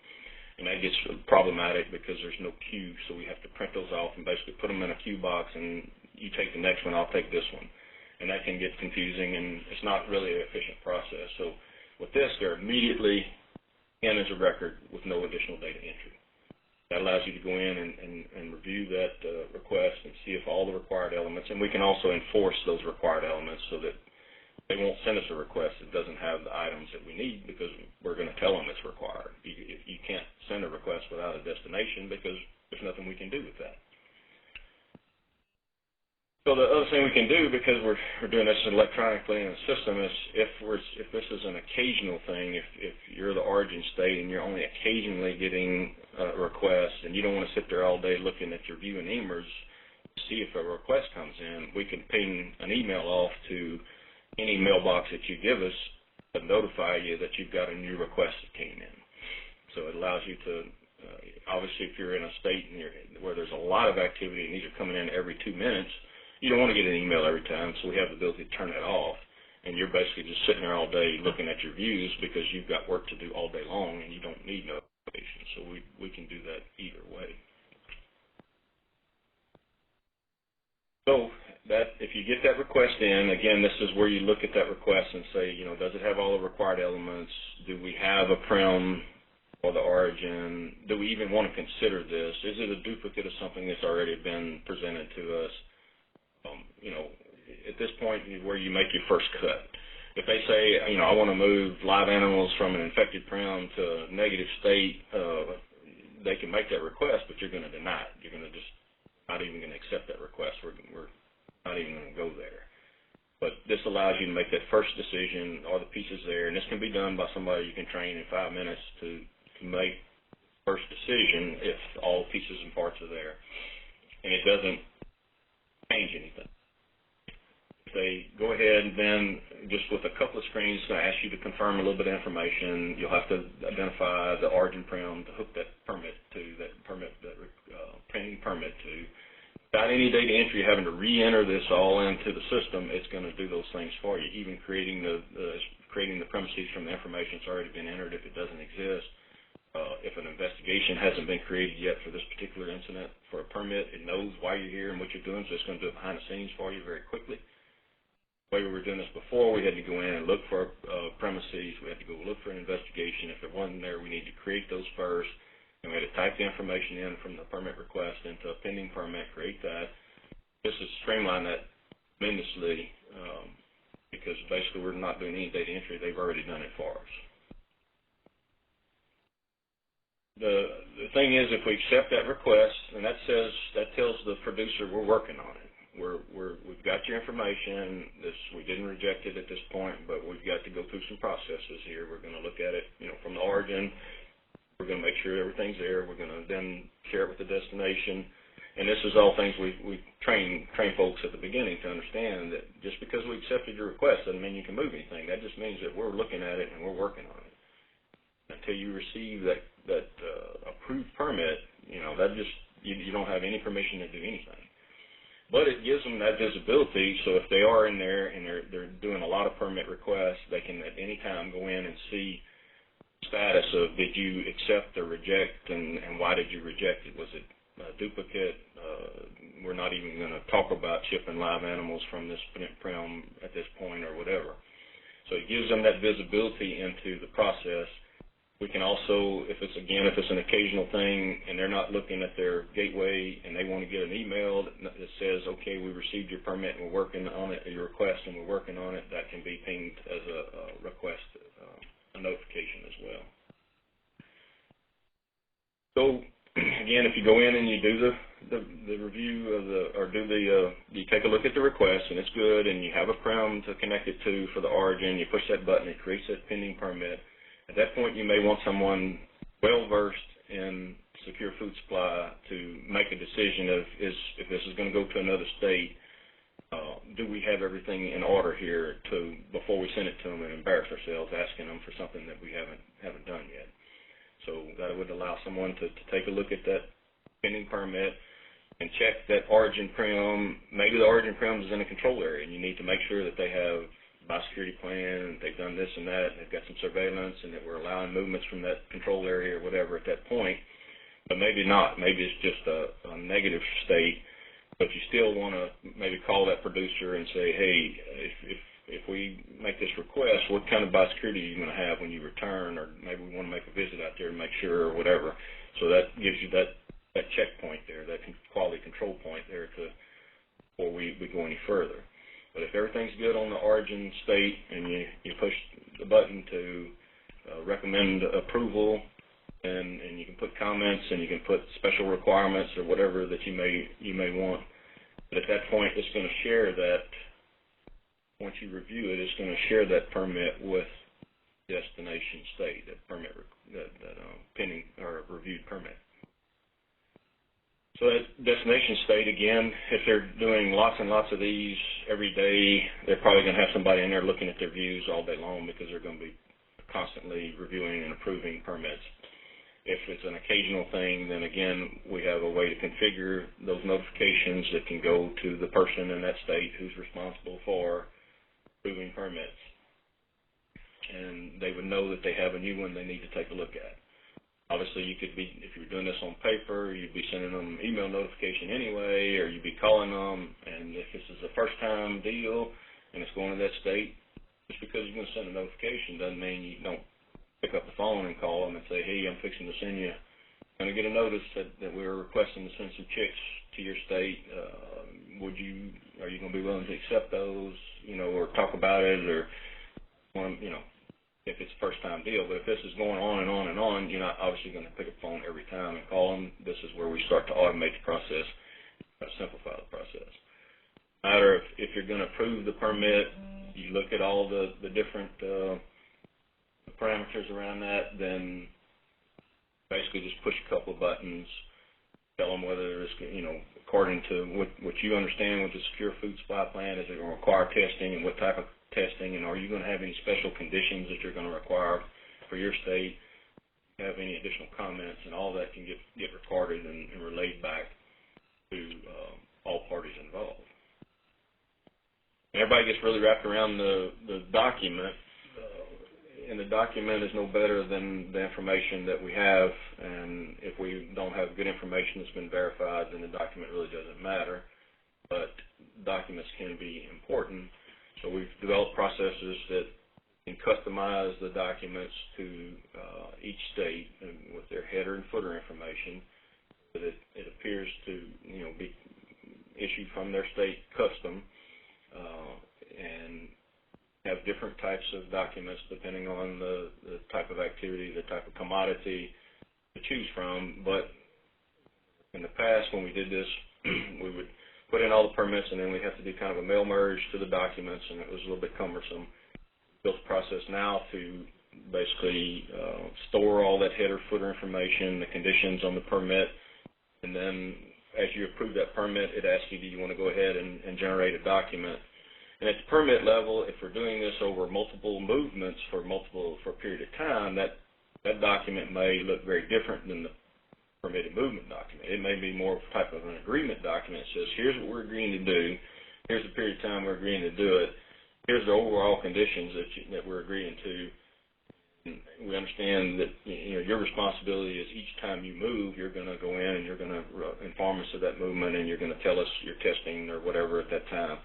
S3: And that gets problematic because there's no queue, so we have to print those off and basically put them in a queue box, and you take the next one, I'll take this one. And that can get confusing, and it's not really an efficient process. So with this, they're immediately in as a record with no additional data entry. That allows you to go in and review that request and see if all the required elements, and we can also enforce those required elements so that they won't send us a request that doesn't have the items that we need, because we're going to tell them it's required. You can't send a request without a destination because there's nothing we can do with that. So the other thing we can do, because we're doing this electronically in the system, is if this is an occasional thing, if you're the origin state and you're only occasionally getting a request and you don't want to sit there all day looking at your view in EMERS to see if a request comes in, we can ping an email off to any mailbox that you give us to notify you that you've got a new request that came in. So it allows you to, obviously if you're in a state where there's a lot of activity and these are coming in every 2 minutes, you don't want to get an email every time, so we have the ability to turn that off. And you're basically just sitting there all day looking at your views because you've got work to do all day long and you don't need notifications. So we can do that either way. So that if you get that request in, again, this is where you look at that request and say, does it have all the required elements? Do we have a prem or the origin? Do we even want to consider this? Is it a duplicate of something that's already been presented to us? At this point where you make your first cut. If they say, I want to move live animals from an infected prem to a negative state, they can make that request, but you're going to deny it. You're going to just not even going to accept that request. We're not even going to go there. But this allows you to make that first decision, are the pieces there, and this can be done by somebody you can train in 5 minutes to make first decision if all pieces and parts are there. And it doesn't change anything. They go ahead and then just with a couple of screens, I ask you to confirm a little bit of information. You'll have to identify the origin prem to hook that pending permit to. Without any data entry, having to re-enter this all into the system, it's going to do those things for you, even creating the premises from the information that's already been entered if it doesn't exist. If an investigation hasn't been created yet for this particular incident for a permit, it knows why you're here and what you're doing, so it's going to do it behind the scenes for you very quickly. The way we were doing this before, we had to go in and look for premises. We had to go look for an investigation. If there wasn't there, we need to create those first. And we had to type the information in from the permit request into a pending permit, create that. This has streamlined that tremendously because basically we're not doing any data entry. They've already done it for us. The thing is, if we accept that request, and that tells the producer we're working on it. We've got your information. We didn't reject it at this point, but we've got to go through some processes here. We're going to look at it, from the origin. We're going to make sure everything's there. We're going to then share it with the destination. And this is all things we train folks at the beginning to understand that just because we accepted your request doesn't mean you can move anything. That just means that we're looking at it and we're working on it. Until you receive that approved permit, you don't have any permission to do anything. But it gives them that visibility, so if they are in there and they're doing a lot of permit requests, they can at any time go in and see the status of did you accept or reject, and why did you reject it? Was it a duplicate? We're not even going to talk about shipping live animals from this prem at this point or whatever. So it gives them that visibility into the process. We can also, if it's an occasional thing and they're not looking at their gateway and they want to get an email that says, okay, we received your permit and we're working on it, your request and we're working on it, that can be pinged as a request, a notification as well. So again, if you go in and you do the review of you take a look at the request and it's good and you have a prim to connect it to for the origin, you push that button, it creates that pending permit. At that point, you may want someone well-versed in secure food supply to make a decision of if this is going to go to another state, do we have everything in order here before we send it to them and embarrass ourselves asking them for something that we haven't done yet. So that would allow someone to take a look at that pending permit and check that origin prim. Maybe the origin prim is in a control area, and you need to make sure that they have biosecurity plan, they've done this and that, and they've got some surveillance, and that we're allowing movements from that control area or whatever at that point. But maybe not. Maybe it's just a negative state. But you still want to maybe call that producer and say, hey, if we make this request, what kind of biosecurity are you going to have when you return? Or maybe we want to make a visit out there and make sure or whatever. So that gives you that checkpoint there, that quality control point there before we go any further. But if everything's good on the origin state and you push the button to recommend approval, and you can put comments and you can put special requirements or whatever that you may want. But at that point, it's going to share that. Once you review it, it's going to share that permit with destination state, that permit, that pending or reviewed permit. So that destination state, again, if they're doing lots and lots of these every day, they're probably going to have somebody in there looking at their views all day long because they're going to be constantly reviewing and approving permits. If it's an occasional thing, then again, we have a way to configure those notifications that can go to the person in that state who's responsible for approving permits. And they would know that they have a new one they need to take a look at. Obviously, you could be, if you're doing this on paper, you'd be sending them email notification anyway, or you'd be calling them. And if this is a first-time deal and it's going to that state, just because you're going to send a notification doesn't mean you don't pick up the phone and call them and say, hey, I'm fixing to send you, I'm going to get a notice that we're requesting to send some chicks to your state. Are you going to be willing to accept those, or talk about it, or, if it's a first-time deal. But if this is going on and on and on, you're not obviously going to pick up the phone every time and call them. This is where we start to automate the process, simplify the process. No matter if you're going to approve the permit, you look at all the different parameters around that, then basically just push a couple of buttons, tell them whether it's, according to what you understand with the secure food supply plan, is it going to require testing and what type of testing, and are you going to have any special conditions that you're going to require for your state, have any additional comments, and all that can get recorded and relayed back to all parties involved. And everybody gets really wrapped around the document, and the document is no better than the information that we have, and if we don't have good information that's been verified, then the document really doesn't matter. But documents can be important. So we've developed processes that can customize the documents to each state and with their header and footer information, so that it appears to be issued from their state custom, and have different types of documents depending on the type of activity, the type of commodity to choose from. But in the past, when we did this, we would put in all the permits, and then we have to do kind of a mail merge to the documents, and it was a little bit cumbersome. Built a process now to basically store all that header, footer information, the conditions on the permit, and then as you approve that permit, it asks you, do you want to go ahead and generate a document? And at the permit level, if we're doing this over multiple movements for a period of time, that document may look very different than the permitted movement document. It may be more type of an agreement document that says, here's what we're agreeing to do, here's the period of time we're agreeing to do it, here's the overall conditions that we're agreeing to. And we understand that your responsibility is each time you move, you're going to go in and you're going to inform us of that movement, and you're going to tell us your testing or whatever at that time.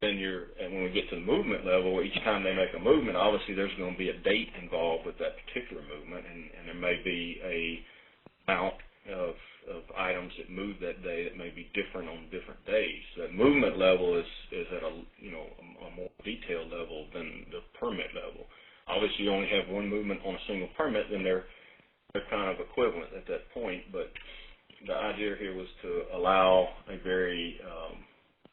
S3: and when we get to the movement level, each time they make a movement, obviously there's going to be a date involved with that particular movement, and there may be a amount of items that move that day that may be different on different days. The movement level is at a more detailed level than the permit level. Obviously, you only have one movement on a single permit, then they're kind of equivalent at that point. But the idea here was to allow a very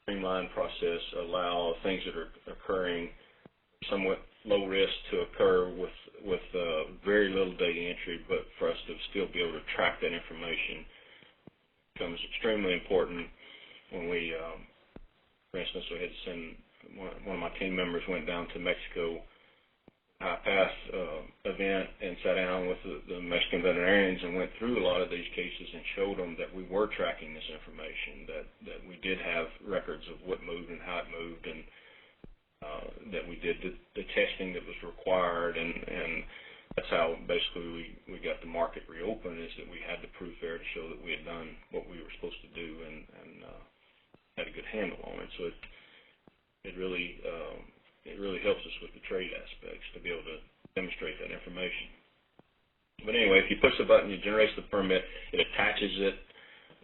S3: streamlined process, allow things that are occurring somewhat low risk to occur with very little data entry, but for us to still be able to track that information becomes extremely important when we, for instance, we had to send one of my team members went down to Mexico High Pass event and sat down with the Mexican veterinarians and went through a lot of these cases and showed them that we were tracking this information, that we did have records of what moved and how it moved, and that we did the testing that was required, and that's how basically we got the market reopened, is that we had the proof there to show that we had done what we were supposed to do and had a good handle on it. So it really helps us with the trade aspects to be able to demonstrate that information. But anyway, if you push the button, it generates the permit, it attaches it,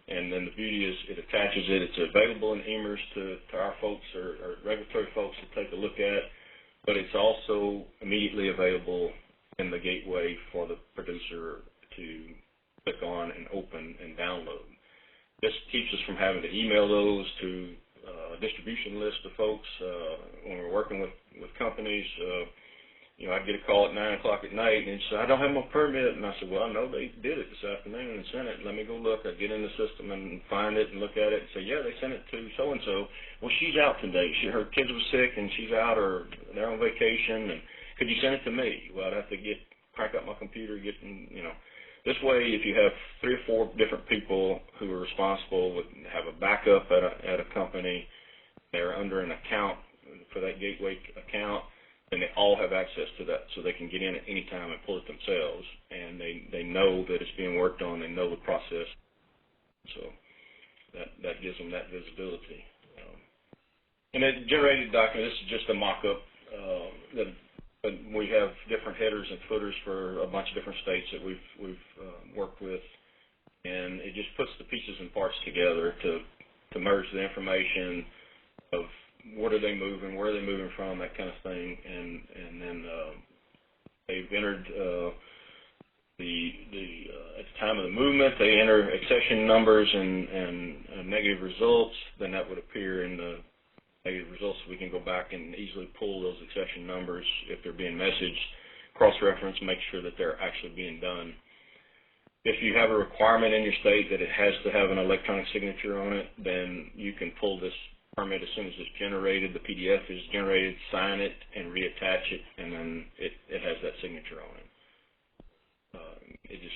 S3: and then the beauty is it attaches it. It's available in EMERS to our folks or regulatory folks to take a look at, but it's also immediately available in the gateway for the producer to click on and open and download. This keeps us from having to email those to a distribution list of folks. When we're working with companies, I'd get a call at 9 o'clock at night, and they'd say, I don't have my permit. And I said, well, I know they did it this afternoon and sent it. Let me go look. I'd get in the system and find it and look at it and say, yeah, they sent it to so-and-so. Well, she's out today. Her kids were sick, and she's out, or they're on vacation, and could you send it to me? Well, I'd have to crank up my computer, This way, if you have 3 or 4 different people who are responsible, have a backup at a company, they're under an account for that gateway account, then they all have access to that, so they can get in at any time and pull it themselves, and they know that it's being worked on, they know the process, so that gives them that visibility. And a generated document, this is just a mock-up but we have different headers and footers for a bunch of different states that we've worked with, and it just puts the pieces and parts together to merge the information of what are they moving, where are they moving from, that kind of thing, and then they've entered at the time of the movement, they enter accession numbers and negative results. Then that would appear in the negative results, so we can go back and easily pull those accession numbers if they're being messaged, cross-reference, make sure that they're actually being done. If you have a requirement in your state that it has to have an electronic signature on it, then you can pull this permit as soon as it's generated, the PDF is generated, sign it, and reattach it, and then it has that signature on it. It just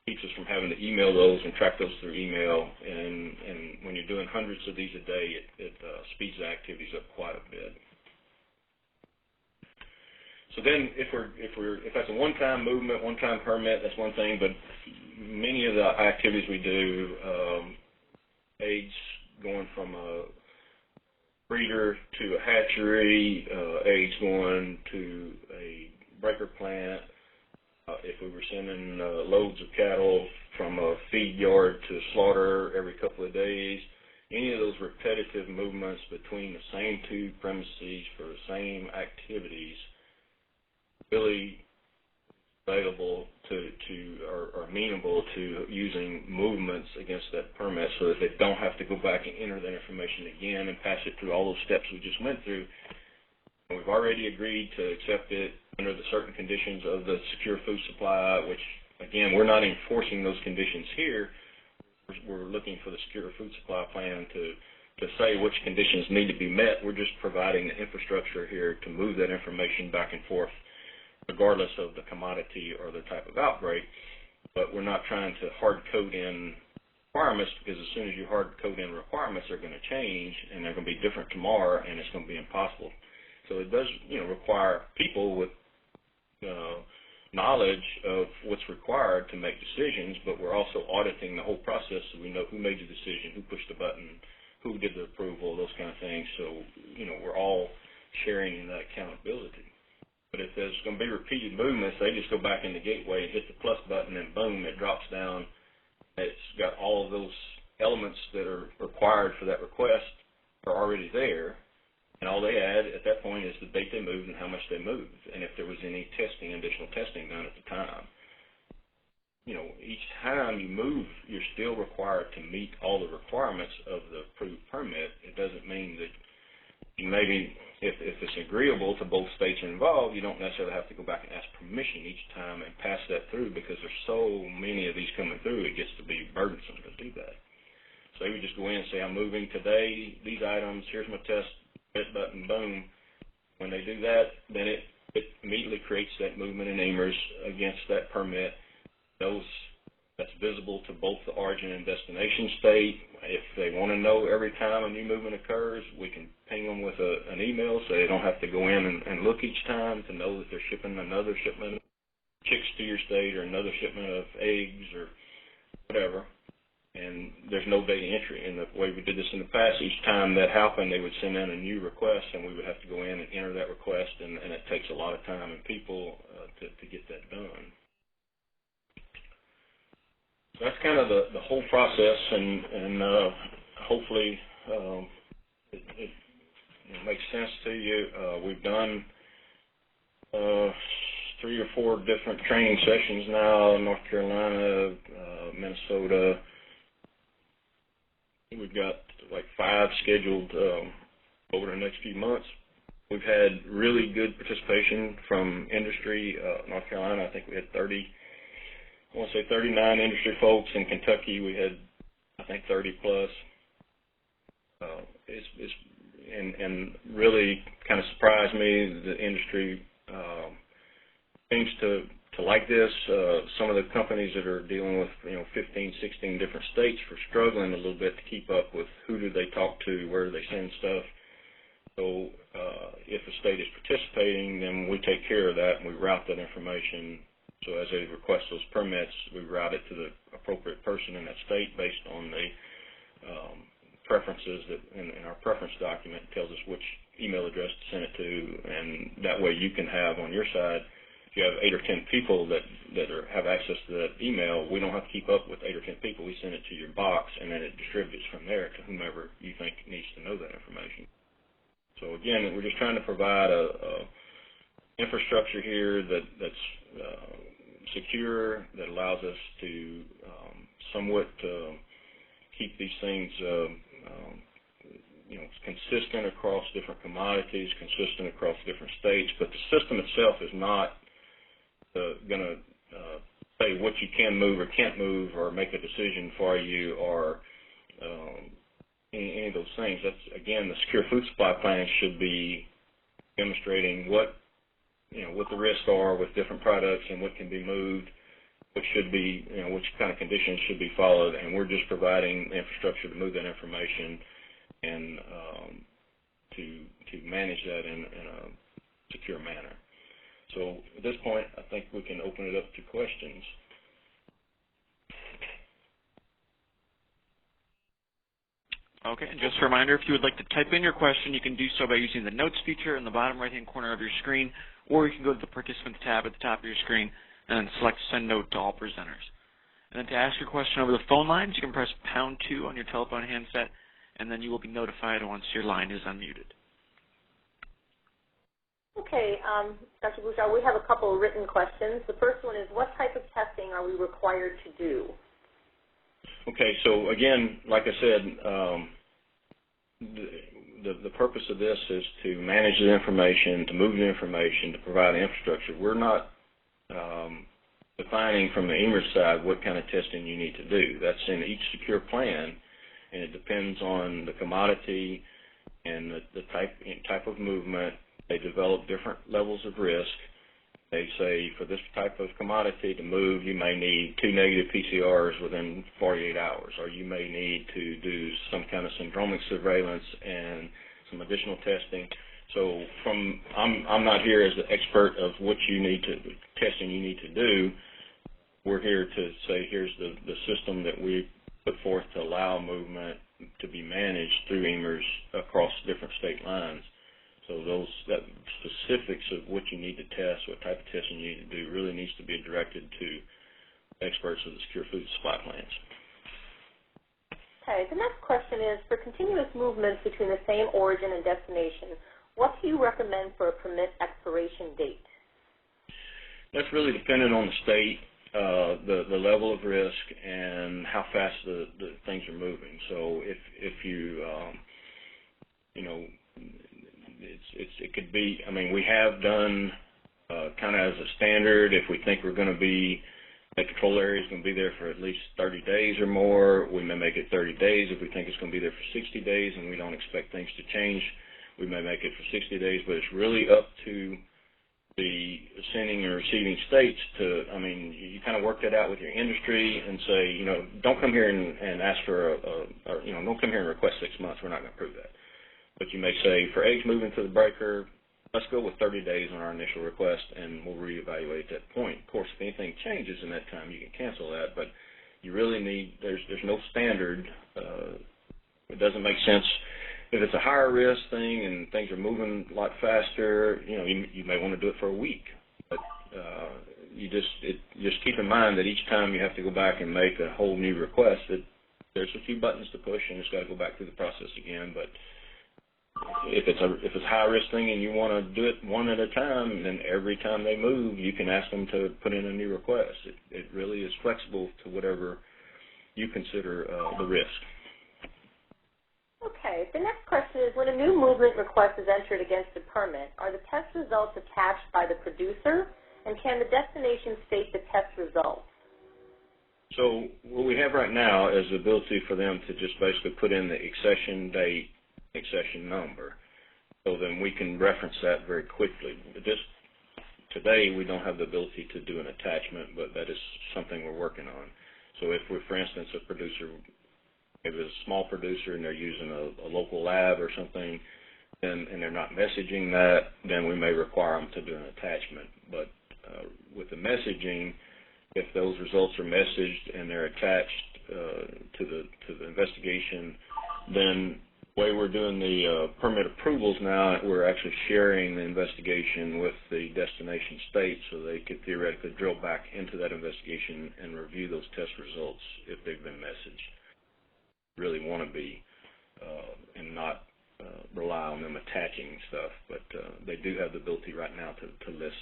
S3: keeps us from having to email those and track those through email, and when you're doing hundreds of these a day, it speeds the activities up quite a bit. So then, if that's a one-time movement, one-time permit, that's one thing. But many of the activities we do, eggs going from a breeder to a hatchery, eggs going to a breaker plant. If we were sending loads of cattle from a feed yard to slaughter every couple of days, any of those repetitive movements between the same 2 premises for the same activities really available or amenable to using movements against that permit, so that they don't have to go back and enter that information again and pass it through all those steps we just went through. And we've already agreed to accept it under the certain conditions of the secure food supply, which, again, we're not enforcing those conditions here. We're looking for the secure food supply plan to say which conditions need to be met. We're just providing the infrastructure here to move that information back and forth, regardless of the commodity or the type of outbreak. But we're not trying to hard code in requirements, because as soon as you hard code in requirements, they're going to change, and they're going to be different tomorrow, and it's going to be impossible. So it does, require people with knowledge of what's required to make decisions, but we're also auditing the whole process, so we know who made the decision, who pushed the button, who did the approval, those kind of things. So, you know, we're all sharing in that accountability. But if there's going to be repeated movements, they just go back in the gateway and hit the plus button, and boom, it drops down. It's got all of those elements that are required for that request are already there. And all they add at that point is the date they moved and how much they moved, and if there was any testing, additional testing done at the time. You know, each time you move, you're still required to meet all the requirements of the approved permit. It doesn't mean that you maybe, if it's agreeable to both states involved, you don't necessarily have to go back and ask permission each time and pass that through, because there's so many of these coming through, it gets to be burdensome to do that. So they would just go in and say, I'm moving today, these items, here's my test, hit button, boom. When they do that, then it immediately creates that movement in AMERS against that permit. That's visible to both the origin and destination state. If they want to know every time a new movement occurs, we can ping them with an email so they don't have to go in and look each time to know that they're shipping another shipment of chicks to your state or another shipment of eggs or whatever. And there's no data entry. And the way we did this in the past, each time that happened, they would send in a new request, and we would have to go in and enter that request, and it takes a lot of time and people to get that done. So that's kind of the whole process, and hopefully it makes sense to you. We've done 3 or 4 different training sessions now in North Carolina, Minnesota. We've got like 5 scheduled over the next few months. We've had really good participation from industry. North Carolina, I think we had 39 industry folks. In Kentucky, we had, I think, 30 plus. And really kind of surprised me. The industry seems to like this. Some of the companies that are dealing with 15, 16 different states are struggling a little bit to keep up with who do they talk to, where do they send stuff. So if a state is participating, then we take care of that and we route that information. So as they request those permits, we route it to the appropriate person in that state based on the preferences that in our preference document tells us which email address to send it to, and that way you can have on your side, if you have 8 or 10 people that have access to that email, we don't have to keep up with 8 or 10 people. We send it to your box, and then it distributes from there to whomever you think needs to know that information. So again, we're just trying to provide a infrastructure here that's secure, that allows us to somewhat keep these things consistent across different commodities, consistent across different states. But the system itself is not going to say what you can move or can't move, or make a decision for you, or any of those things. That's, again, the secure food supply plan should be demonstrating what the risks are with different products and what can be moved, what should be, which kind of conditions should be followed, and we're just providing the infrastructure to move that information and to manage that in a secure manner. So at this point, I think we can open it up to questions.
S1: Okay, and just a reminder, if you would like to type in your question, you can do so by using the notes feature in the bottom right-hand corner of your screen, or you can go to the participants tab at the top of your screen and then select send note to all presenters. And then to ask your question over the phone lines, you can press #2 on your telephone handset, and then you will be notified once your line is unmuted.
S2: Okay, Dr. Bouchard, we have a couple of written questions. The first one is, what type of testing are we required to do?
S3: Okay, so again, like I said, the purpose of this is to manage the information, to move the information, to provide infrastructure. We're not defining from the AMERS side what kind of testing you need to do. That's in each secure plan, and it depends on the commodity and the type of movement. They develop different levels of risk. They say for this type of commodity to move, you may need 2 negative PCRs within 48 hours, or you may need to do some kind of syndromic surveillance and some additional testing. So I'm not here as the expert of what testing you need to do. We're here to say here's the system that we put forth to allow movement to be managed through EMRs across different state lines. So that specifics of what you need to test, what type of testing you need to do, really needs to be directed to experts of the secure food supply plans.
S2: Okay, the next question is, for continuous movements between the same origin and destination, what do you recommend for a permit expiration date?
S3: That's really dependent on the state, the level of risk, and how fast the things are moving. So if you, it could be, I mean, we have done kind of as a standard, if we think we're going to be, the control area is going to be there for at least 30 days or more, we may make it 30 days. If we think it's going to be there for 60 days and we don't expect things to change, we may make it for 60 days, but it's really up to the sending and receiving states to, I mean, you kind of work that out with your industry and say, don't come here and ask for don't come here and request 6 months. We're not going to approve that. But you may say, for eggs moving to the breaker, let's go with 30 days on our initial request, and we'll reevaluate at that point. Of course, if anything changes in that time, you can cancel that, but you really need, there's no standard. It doesn't make sense. If it's a higher risk thing and things are moving a lot faster, you may want to do it for a week. But you just keep in mind that each time you have to go back and make a whole new request, that there's a few buttons to push and it's got to go back through the process again. But if it's a high risk thing and you want to do it one at a time, then every time they move, you can ask them to put in a new request. It really is flexible to whatever you consider the risk.
S2: Okay, the next question is, when a new movement request is entered against a permit, are the test results attached by the producer, and can the destination state the test results?
S3: So what we have right now is the ability for them to just basically put in the accession date, accession number, so then we can reference that very quickly. Just today we don't have the ability to do an attachment, but that is something we're working on. So if we're, for instance, a producer, if it's a small producer and they're using a local lab or something, and they're not messaging that, then we may require them to do an attachment. But with the messaging, if those results are messaged and they're attached to the investigation, then the way we're doing the permit approvals now, we're actually sharing the investigation with the destination state, so they could theoretically drill back into that investigation and review those test results if they've been messaged. Really want to be and not rely on them attaching stuff, but they do have the ability right now to list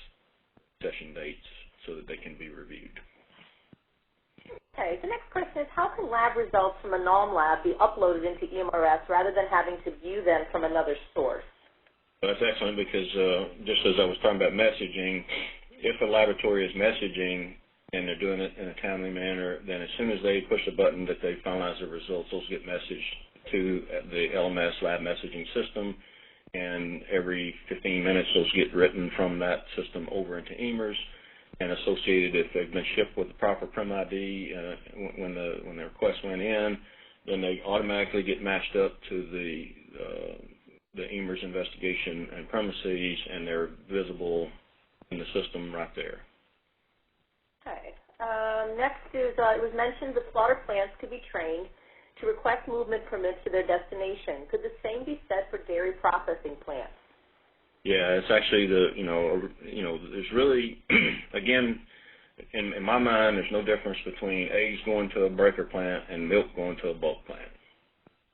S3: session dates so that they can be reviewed.
S2: Okay, the next question is, how can lab results from a non-lab be uploaded into EMRS rather than having to view them from another source?
S3: Well, that's excellent, because just as I was talking about messaging, if a laboratory is messaging and they're doing it in a timely manner, then as soon as they push the button that they finalize the results, those get messaged to the LMS lab messaging system, and every 15 minutes those get written from that system over into EMRS and associated. If they've been shipped with the proper Prem ID when the request went in, then they automatically get matched up to the EMRS investigation and premises, and they're visible in the system right there.
S2: Okay. Next is, it was mentioned that slaughter plants could be trained to request movement permits to their destination. Could the same be said for dairy processing plants?
S3: Yeah, it's actually there's really, again, in my mind, there's no difference between eggs going to a breaker plant and milk going to a bulk plant.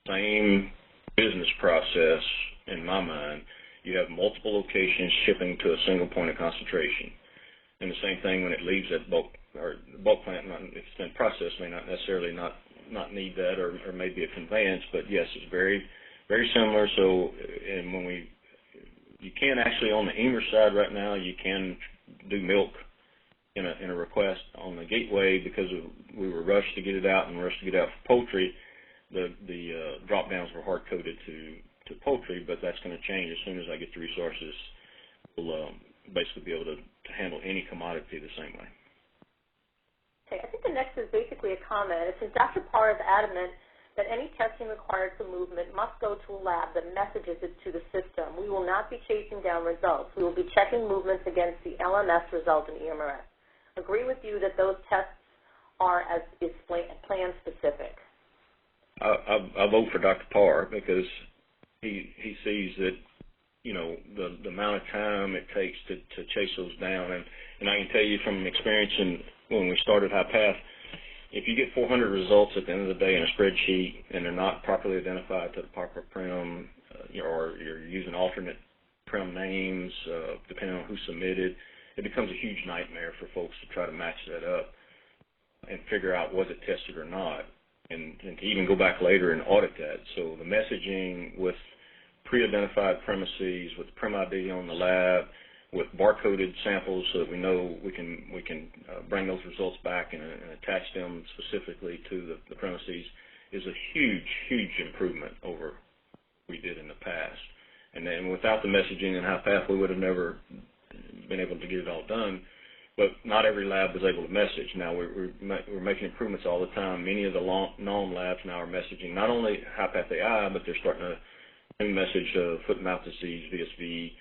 S3: Same business process in my mind. You have multiple locations shipping to a single point of concentration. And the same thing when it leaves that bulk plant, if it's been processed, may not necessarily not need that, or maybe a conveyance, but yes, it's very, very similar. So, and when you can actually, on the EMRS side right now, you can do milk in a request on the gateway, because we were rushed to get it out and rushed to get it out for poultry. The drop downs were hard coded to poultry, but that's going to change as soon as I get the resources. We'll basically be able to handle any commodity the same way.
S2: Okay, I think the next is basically a comment. Since Dr. Parr is adamant that any testing required for movement must go to a lab that messages it to the system, we will not be chasing down results. We will be checking movements against the LMS result in EMRS. Agree with you that those tests are as is plan specific.
S3: I vote for Dr. Parr because he sees that, you know, the amount of time it takes to chase those down. And I can tell you from experience when we started HighPath, if you get 400 results at the end of the day in a spreadsheet and they're not properly identified to the proper prim, or you're using alternate prim names, depending on who submitted, it becomes a huge nightmare for folks to try to match that up and figure out was it tested or not, and to even go back later and audit that. So the messaging with pre-identified premises, with prim ID on the lab, with barcoded samples so that we know we can bring those results back and attach them specifically to the premises is a huge improvement over what we did in the past. And then without the messaging in HighPath, we would have never been able to get it all done. But not every lab was able to message. Now we're making improvements all the time. Many of the NOM labs now are messaging not only HighPath AI, but they're starting to message foot and mouth disease, VSV,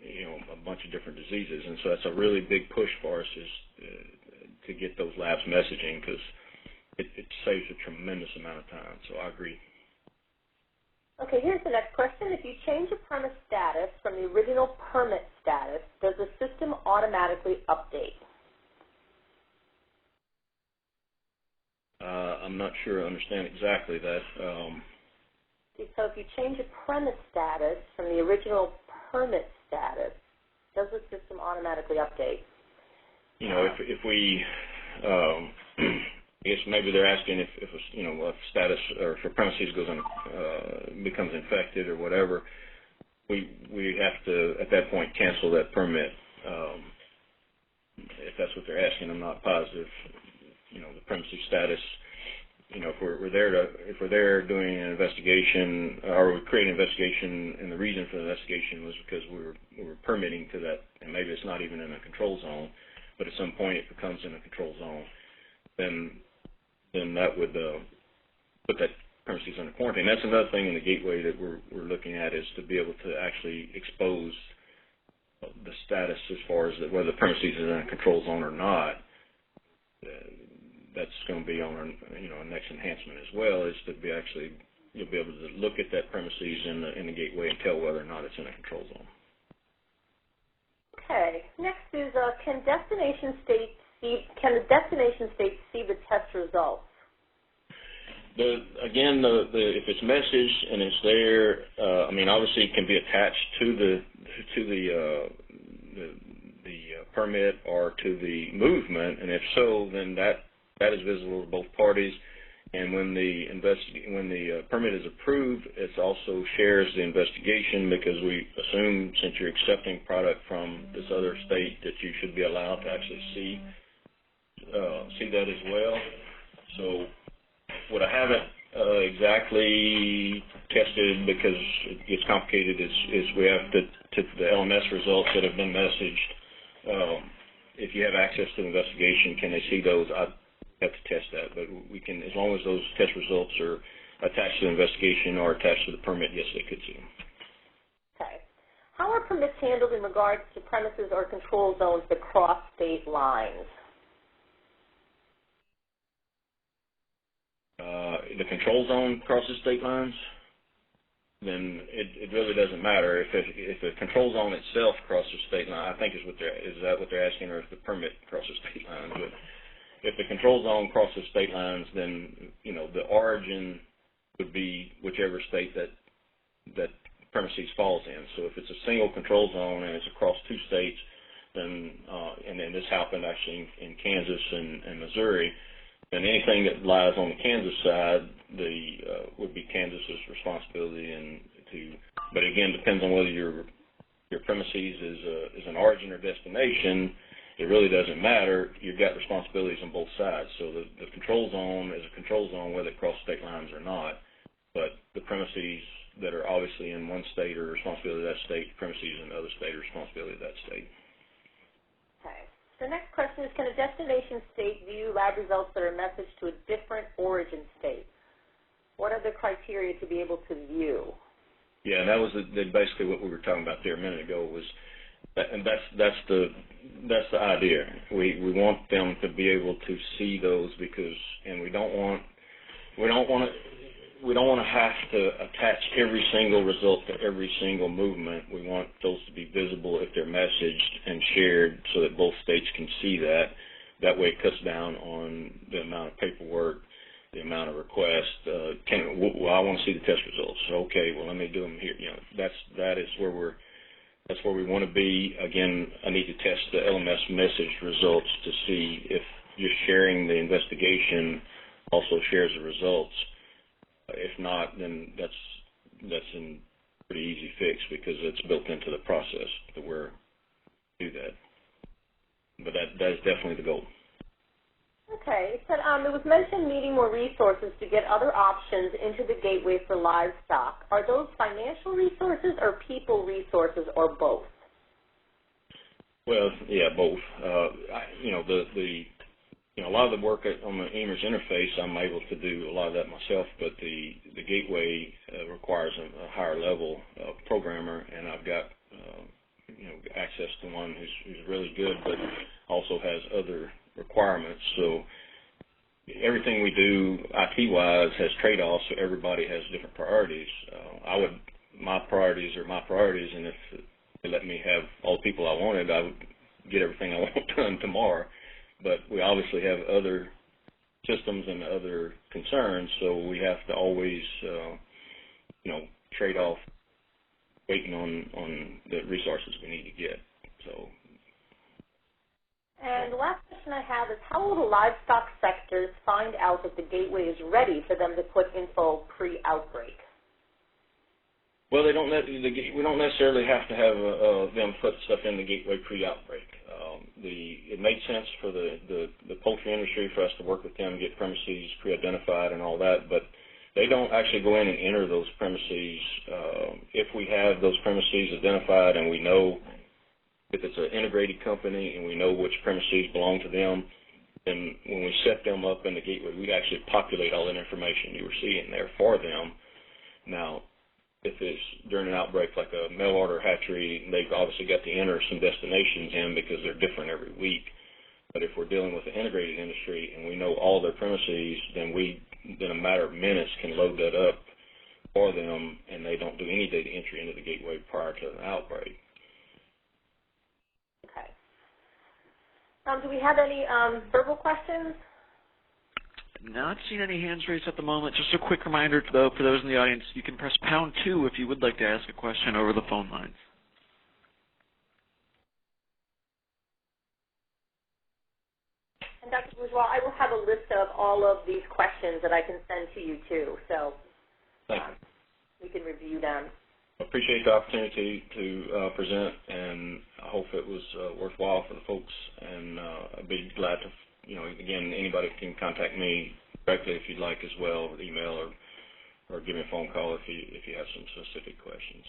S3: you know, a bunch of different diseases. And so that's a really big push for us is to get those labs messaging, because it saves a tremendous amount of time. So I agree.
S2: Okay, here's the next question. If you change a premise status from the original permit status, does the system automatically update?
S3: I'm not sure I understand exactly that.
S2: So if you change a premise status from the original permit status, does the system automatically update?
S3: You know, if we, I guess maybe they're asking if you know, a status or if a premises goes on, becomes infected or whatever, we have to at that point cancel that permit. If that's what they're asking, I'm not positive. You know, the premises status. You know, if we're there doing an investigation, or we create an investigation, and the reason for the investigation was because we were permitting to that, and maybe it's not even in a control zone, but at some point it becomes in a control zone, then that would put that premises under quarantine. That's another thing in the gateway that we're looking at, is to be able to actually expose the status as far as whether the premises is in a control zone or not. That's going to be on our, you know, next enhancement as well, is to be actually, you'll be able to look at that premises in the gateway and tell whether or not it's in a control zone. Okay. Next is can the destination state see the test results? Again, if it's messaged and it's there, I mean, obviously it can be attached to the permit or to the movement, and if so, then that is visible to both parties. And when the permit is approved, it also shares the investigation, because we assume, since you're accepting product from this other state, that you should be allowed to actually see that as well. So what I haven't exactly tested, because it gets complicated, is we have the LMS results that have been messaged. If you have access to the investigation, can they see those? I have to test that, but we can, as long as those test results are attached to the investigation or attached to the permit, yes, they could see them. Okay. How are permits handled in regards to premises or control zones that cross state lines? The control zone crosses state lines, then it really doesn't matter. If the control zone itself crosses state line, I think is that what they're asking, or if the permit crosses state lines. But if the control zone crosses state lines, then, you know, the origin would be whichever state that premises falls in. So if it's a single control zone and it's across two states, then and then this happened actually in Kansas and Missouri, then anything that lies on the Kansas side, would be Kansas's responsibility. But again, depends on whether your premises is an origin or destination. It really doesn't matter. You've got responsibilities on both sides. So the control zone is a control zone whether it crosses state lines or not. But the premises that are obviously in one state are responsibility of that state. Premises in another state are responsibility of that state. Okay. The next question is, can a destination state view lab results that are messaged to a different origin state? What are the criteria to be able to view? Yeah, and that was basically what we were talking about there a minute ago. And that's the idea. We want them to be able to see those, and we don't want We don't want to have to attach every single result to every single movement. We want those to be visible if they're messaged and shared so that both states can see that. That way it cuts down on the amount of paperwork, the amount of requests. I want to see the test results. Okay, well, let me do them here. That's where we want to be. Again, I need to test the LMS message results to see if just sharing the investigation also shares the results. If not, then that's a pretty easy fix because it's built into the process that we're do that. But that is definitely the goal.
S2: Okay. It said it was mentioned needing more resources to get other options into the gateway for livestock. Are those financial resources or people resources or both?
S3: Well, yeah, both. A lot of the work on the EMERS interface, I'm able to do a lot of that myself, but the gateway requires a higher level programmer, and I've got access to one who's really good, but also has other requirements. So everything we do IT-wise has trade-offs, so everybody has different priorities. My priorities are my priorities, and if they let me have all the people I wanted, I would get everything I want done tomorrow. But we obviously have other systems and other concerns, so we have to always, trade off waiting on the resources we need to get. So.
S2: And the last question I have is, how will the livestock sectors find out that the gateway is ready for them to put info pre-outbreak?
S3: Well, we don't necessarily have to have them put stuff in the gateway pre-outbreak. It made sense for the poultry industry for us to work with them, get premises pre-identified and all that, but they don't actually go in and enter those premises. If we have those premises identified and we know if it's an integrated company and we know which premises belong to them, then when we set them up in the gateway, we actually populate all that information you were seeing there for them. Now, if it's during an outbreak like a mail order hatchery, they've obviously got to enter some destinations in because they're different every week. But if we're dealing with an integrated industry and we know all their premises, then in a matter of minutes can load that up for them, and they don't do any data entry into the gateway prior to an outbreak.
S2: Okay. Do we have any verbal questions?
S1: Not seeing any hands raised at the moment. Just a quick reminder, though, for those in the audience, you can press #2 if you would like to ask a question over the phone lines.
S2: And Dr. Bourgeois, I will have a list of all of these questions that I can send to you, too, so we can review them.
S3: I appreciate the opportunity to present, and I hope it was worthwhile for the folks, and I'd be glad to, again, anybody can contact me directly if you'd like as well, with email or give me a phone call if you have some specific questions.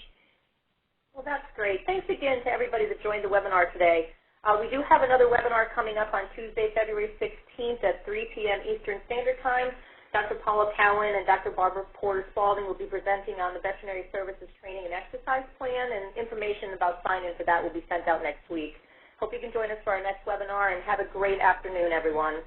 S2: Well, that's great. Thanks again to everybody that joined the webinar today. We do have another webinar coming up on Tuesday, February 16th at 3 p.m. Eastern Standard Time. Dr. Paula Cowan and Dr. Barbara Porter-Spalding will be presenting on the Veterinary Services Training and Exercise Plan, and information about sign-in for that will be sent out next week. Hope you can join us for our next webinar, and have a great afternoon, everyone.